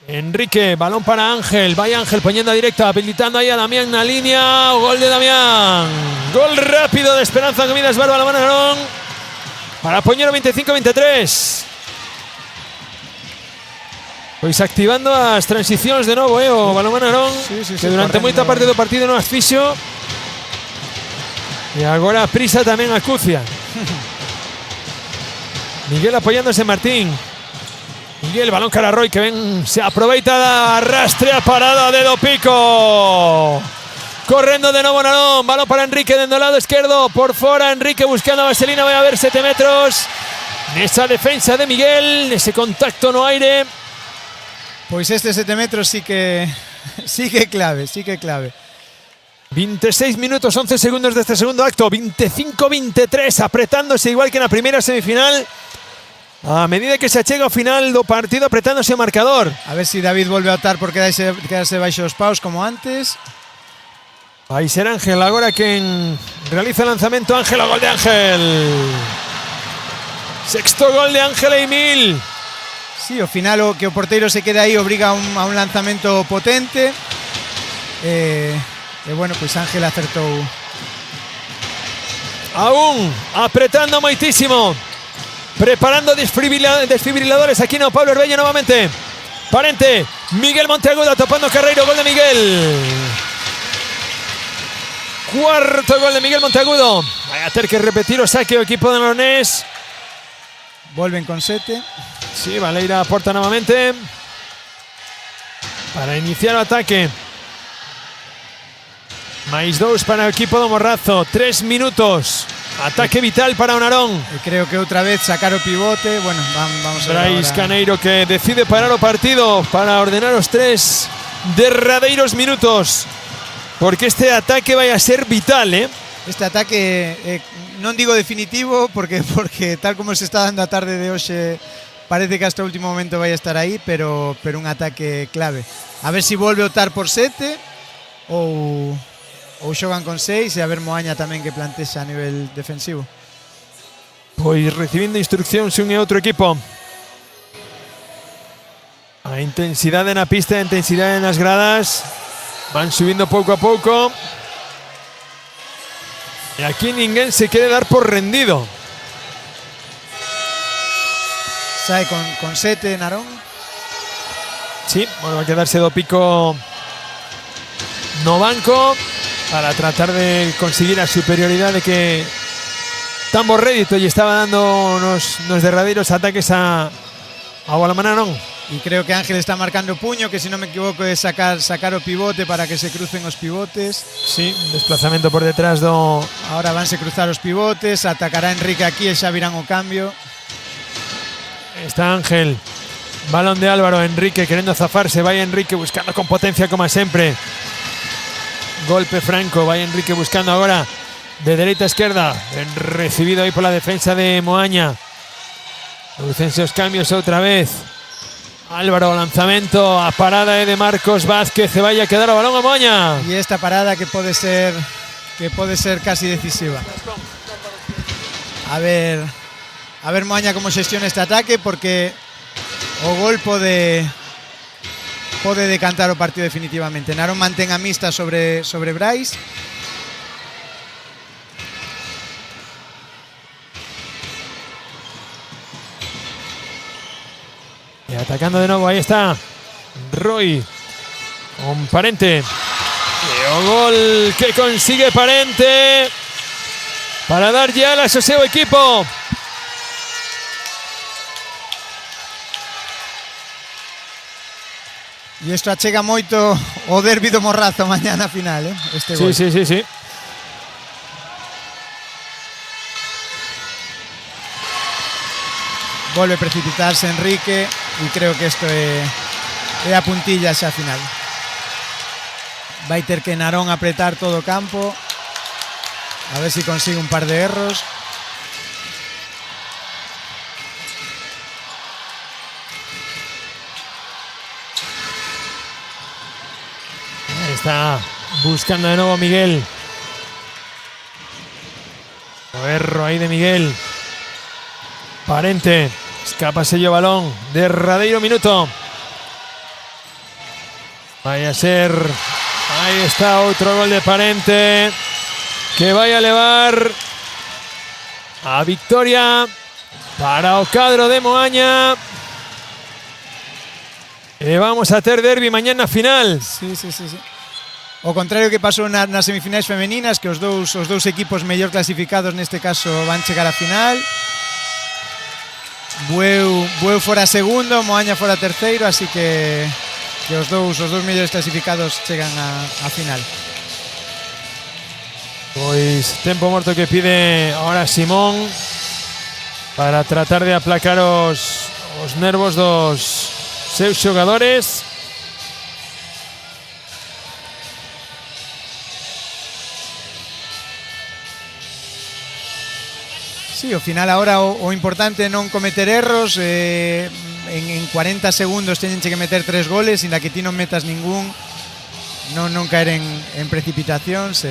Enrique, balón para Ángel. Vaya Ángel poniendo a directa, habilitando ahí a Damián na línea. Gol de Damián. Gol rápido de Esperanza Comidas Bar balón Narón. Para poñer o 25-23. Pois activando as transicións de novo, o balón Narón, que durante moita parte do partido non as fixo. E agora a prisa tamén acucia. Miguel apoyándose en Martín. Miguel, balón cara a Roy, que ven, se aproveita da rastrea parada de Dopico. Correndo de novo Narón, balón para Enrique dentro do lado esquerdo, por fora Enrique buscando a Vaselina, vai a ver 7 metros. Nesa defensa de Miguel, nese contacto no aire. Pois este 7 metros sí que clave. 26 minutos, 11 segundos deste segundo acto, 25-23, apretándose igual que na primeira semifinal. A medida que se achega ao final do partido, apretándose o marcador. A ver si David volve a optar por quedarse baixo os paus como antes. Vai ser Ángel agora quen realiza o lanzamento. Ángel, o gol de Ángel. Sexto gol de Ángel Emil. Sí, ao final o que o porteiro se queda aí obriga a un lanzamento potente. Bueno, pois Ángel acertou. Aún apretando moitísimo. Preparando desfibriladores aquí no Pablo Herbello nuevamente. Parente, Miguel Monteagudo topando Carreiro, gol de Miguel. Cuarto gol de Miguel Monteagudo. Vai a ter que repetir o saque o equipo de Naronés. Volven con 7. Sí, Valeira aporta nuevamente para iniciar o ataque. Mais 2 para o equipo do Morrazo. 3 minutos. Ataque vital para o Narón. E creo que outra vez sacar o pivote. Bueno, vamos a ver. Brais Caneiro que decide parar o partido para ordenar os 3 derradeiros minutos. Porque este ataque vai a ser vital, Este ataque, non digo definitivo, porque tal como se está dando a tarde de hoxe, parece que hasta o último momento vai a estar aí, pero un ataque clave. A ver se volve a optar por 7 ou xogan con 6 e a ver Moaña tamén que plantexa a nivel defensivo. Pois recibindo instruccións un e outro equipo. A intensidade na pista, a intensidade nas gradas van subindo pouco a pouco. E aquí ninguén se quere dar por rendido. Sae con 7 Narón. Sí, bueno, va a quedarse Dopico no banco para tratar de conseguir a superioridade que tan bo rédito lle estaba dando nos derradeiros ataques a balonmán Narón. Y creo que Ángel está marcando puño, que si no me equivoco es sacar o pivote para que se crucen os pivotes. Sí, desplazamento por detrás do... Ahora vanse cruzar os pivotes, atacará Enrique aquí e xa virán o cambio. Está Ángel, balón de Álvaro, Enrique querendo zafarse, vai Enrique buscando con potencia como sempre. golpe franco. Vai Enrique buscando ahora de derecha a izquierda. Ben recibido ahí por la defensa de Moaña. Producen esos cambios otra vez. Álvaro, lanzamiento a parada de Marcos Vázquez, se vaya a quedar el balón a Moaña. Y esta parada que puede ser casi decisiva. A ver Moaña cómo gestiona este ataque, porque o gol pode decantar o partido definitivamente. Narón mantén a mixta sobre Brais. Y atacando de nuevo, ahí está Roy con Parente. Y o gol que consigue Parente para dar ya el asoseo equipo. E isto achega moito o derbi do Morrazo mañana final, este gol. Sí. Volve a precipitarse Enrique e creo que isto é a puntilla xa final. Vai ter que Narón apretar todo o campo, a ver se consigue un par de erros. Ahí está buscando de nuevo Miguel. O erro ahí de Miguel. Parente. Escapa sello balón. Derradeiro minuto. Vaya a ser. Ahí está otro gol de Parente. Que vaya a elevar a victoria para o cadro de Moaña. E vamos a ter derbi mañana final. Sí. O contrario que pasou nas semifinais femeninas, que os dous equipos mellor clasificados neste caso van chegar a final. Bueu fora segundo, Moaña fora terceiro, así que os dous mellores clasificados chegan a final. Pois tempo morto que pide ahora Simón para tratar de aplacar os nervos dos seus xogadores. Sí, ao final agora o importante é non cometer erros. En 40 segundos teñen que meter 3 goles, sin la que ti non metas ningún, non caer en precipitacións,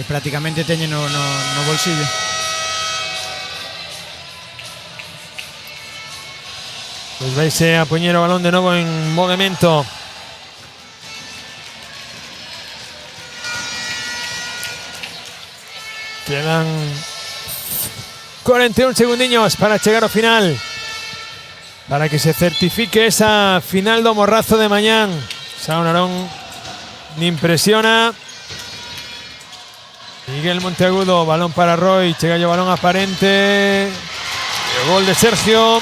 prácticamente teñen no bolsillo. Pues vaise a poñer o balón de novo en movimento. Quedan 41 segundiños para chegar ao final, para que se certifique esa final do Morrazo de mañán. Sao Narón nin presiona. Miguel Monteagudo, balón para Roy, chega o balón a Parente. El gol de Sergio.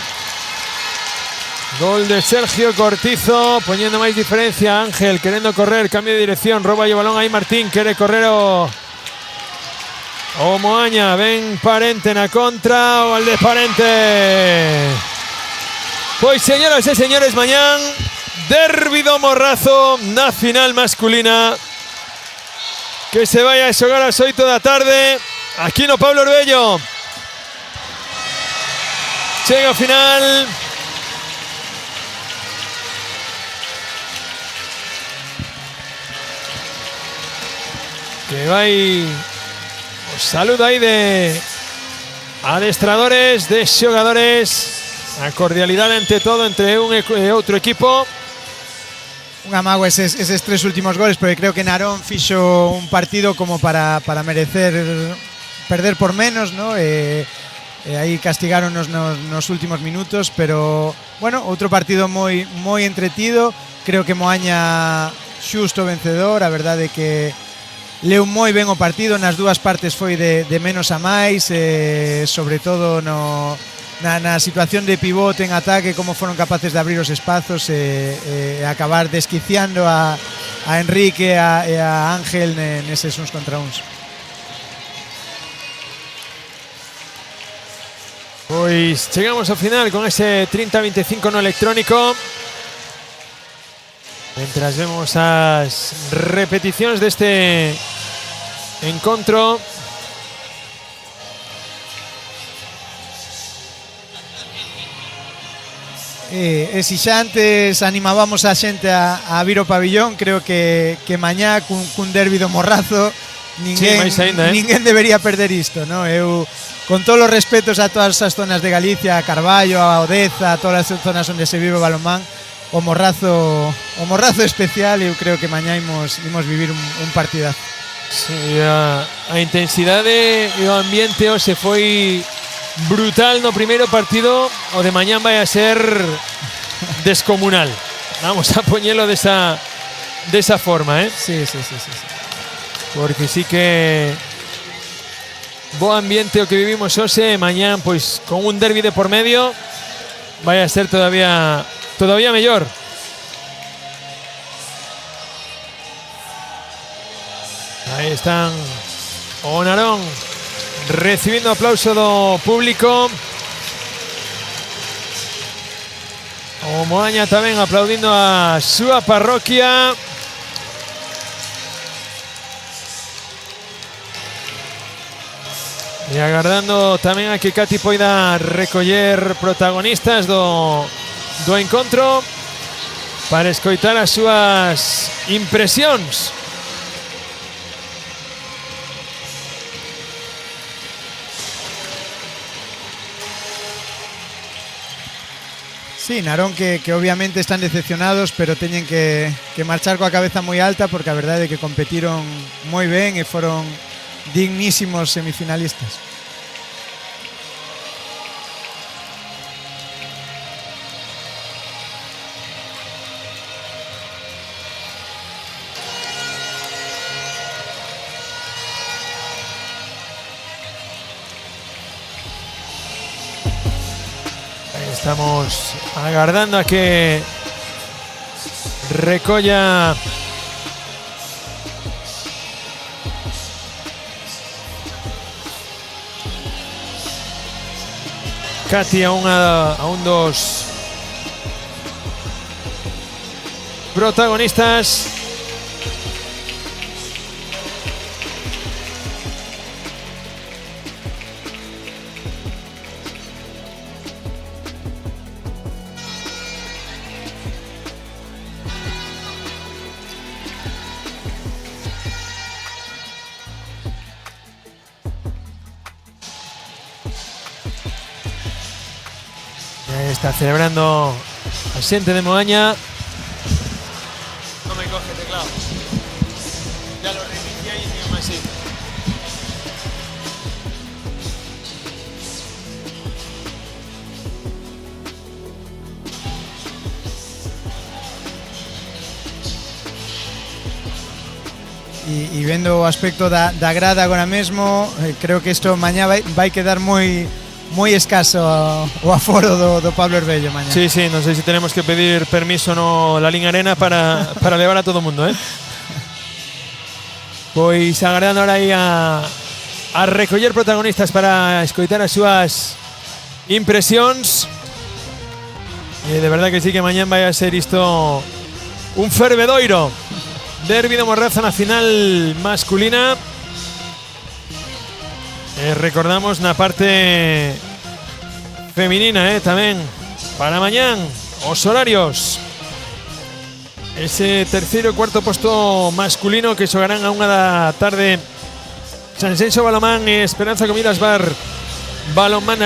Gol de Sergio Cortizo, poniendo máis diferencia. Ángel querendo correr, cambio de dirección, roba o balón aí Martín, quere correr o Moaña. Ven Parente na contra, o al de Parente. Pois señoras e señores, mañán derbi do Morrazo na final masculina, que se vai a xogar ás 8 da tarde aquí no Pablo Orbello. Chega ao final. Que vai o saludo aí de adestradores, de xogadores, a cordialidade ante todo entre un e outro equipo. Un amago eses 3 últimos goles, porque creo que Narón fixo un partido como para merecer perder por menos, ¿no? Aí castigáronos nos últimos minutos, pero bueno, outro partido moi entretido. Creo que Moaña xusto vencedor, a verdade é que leu moi ben o partido, nas dúas partes foi de menos a máis, sobre todo na situación de pivote en ataque, como foron capaces de abrir os espazos e acabar desquiciando a Enrique e a Ángel neses uns contra uns. Pois chegamos ao final con ese 30-25 no electrónico. Mientras vemos as repeticións deste encontro. E si xa antes animábamos a xente a vir ao pabillón, creo que mañá cun derbi do Morrazo ninguén debería perder isto, ¿no? Eu, con todos os respetos a todas as zonas de Galicia, a Carballo, a Odeza, a todas as zonas onde se vive o balonmán, o Morrazo especial, eu creo que mañá imos vivir un partidazo. Sí, a intensidade e o ambiente hoxe foi brutal no primeiro partido. O de mañán vai a ser descomunal. Vamos a poñelo desa forma, ¿eh? Sí. Porque sí que bo ambiente o que vivimos hoxe. Mañán, pois, con un derbi de por medio, vai a ser todavía mellor. Aí están o Narón recibindo aplauso do público. O Moaña tamén aplaudindo a súa parroquia. E agardando tamén a que Cati poida recoller protagonistas do encontro para escoitar as súas impresións. Sí, Narón que obviamente están decepcionados, pero teñen que marchar coa cabeza moi alta, porque a verdade é que competiron moi ben e foron dignísimos semifinalistas. Estamos agardando a que recolla Cati a un dos protagonistas. Está celebrando a xente de Moaña. No me coge teclado. Ya lo reinicié y ni más así. E vendo o aspecto da grada agora mesmo, creo que isto mañá vai quedar moi escaso o aforo do Pablo Herbello mañá. Sí, non sei se tenemos que pedir permiso no la Liga Arena para levar a todo o mundo, ¿eh? Pois agardando ahora aí a recoller protagonistas para escoitar as súas impresións. E de verdad que sí que mañán vai a ser isto un fervedoiro. Derbi do Morrazo na final masculina. Recordamos na parte feminina, tamén para mañán os horarios. Ese terceiro e cuarto posto masculino que xogarán a 1 da tarde Sanxenxo Balomán e Esperanza Comidas Bar Balonmán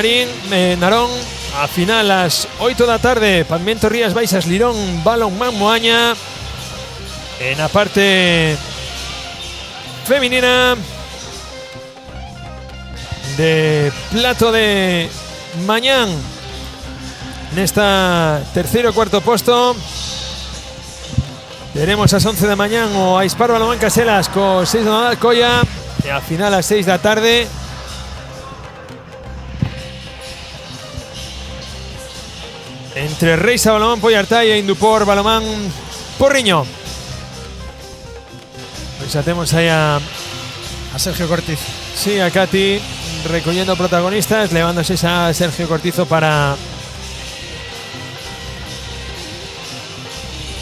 Narón. A final ás 8 da tarde Pavimento Rías Baixas Lirón Balonmán Moaña. En a parte feminina de plato de mañán nesta terceiro e cuarto posto teremos ás 11 da mañán o Aispar Balomán Caselas co 6 do Nadal Coia e a final ás 6 da tarde entre Reisa Balomán Pollartay e Indupor Balomán Porriño. Pois xa temos aí a Sergio Cortiz. Sí, a Cati recollendo protagonistas, levándose a Sergio Cortizo para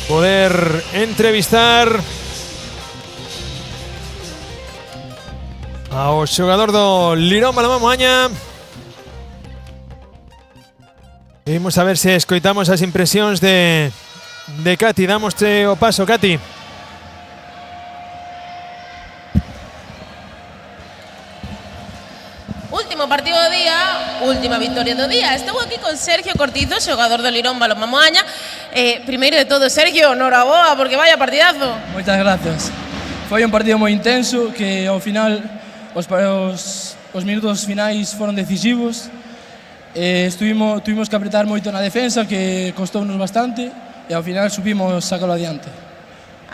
poder entrevistar ao xogador do Lirón Balonmán Moaña. Vamos a ver se escoitamos as impresións de Cati. Dámoste o paso, Cati. Último partido do día, última victoria do día. Estou aquí con Sergio Cortizo, xogador do Lirón Balonmán Moaña. Primeiro de todo, Sergio, noraboa, porque vaya partidazo. Moitas gracias. Foi un partido moi intenso que ao final os minutos finais foron decisivos. Tuvimos que apretar moito na defensa, que costounos bastante, e ao final supimos sacalo adiante.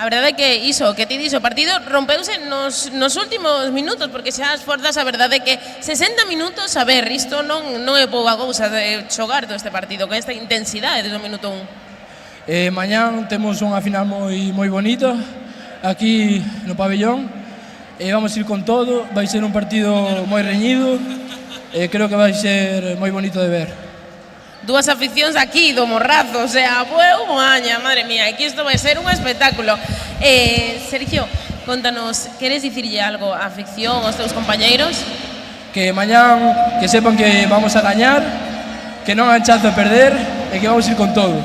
A verdade é que iso, que ti dixo, o partido rompeuse nos últimos minutos, porque xa as forzas, a verdade é que 60 minutos, a ver, isto non é pouca cousa de xogar todo este partido, con esta intensidade desde o minuto 1. Mañán temos unha final moi bonita, aquí no pabellón, vamos ir con todo, vai ser un partido moi reñido, creo que vai ser moi bonito de ver. Dúas aficións aquí do Morrazo, o sea, Bueu Moaña, madre mía, aquí isto vai ser un espectáculo. Sergio, contanos, queres dicirlle algo á afición, aos teus compañeiros? Que mañán, que sepan que vamos a gañar, que non hai chance de perder e que vamos ir con todo.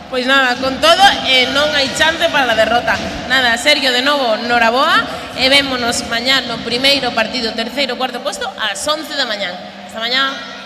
Pois nada, con todo, non hai chance para a derrota. Nada, Sergio, de novo, noraboa, e vémonos mañán no primeiro partido, terceiro, cuarto posto, ás 11 da mañán. Hasta mañán.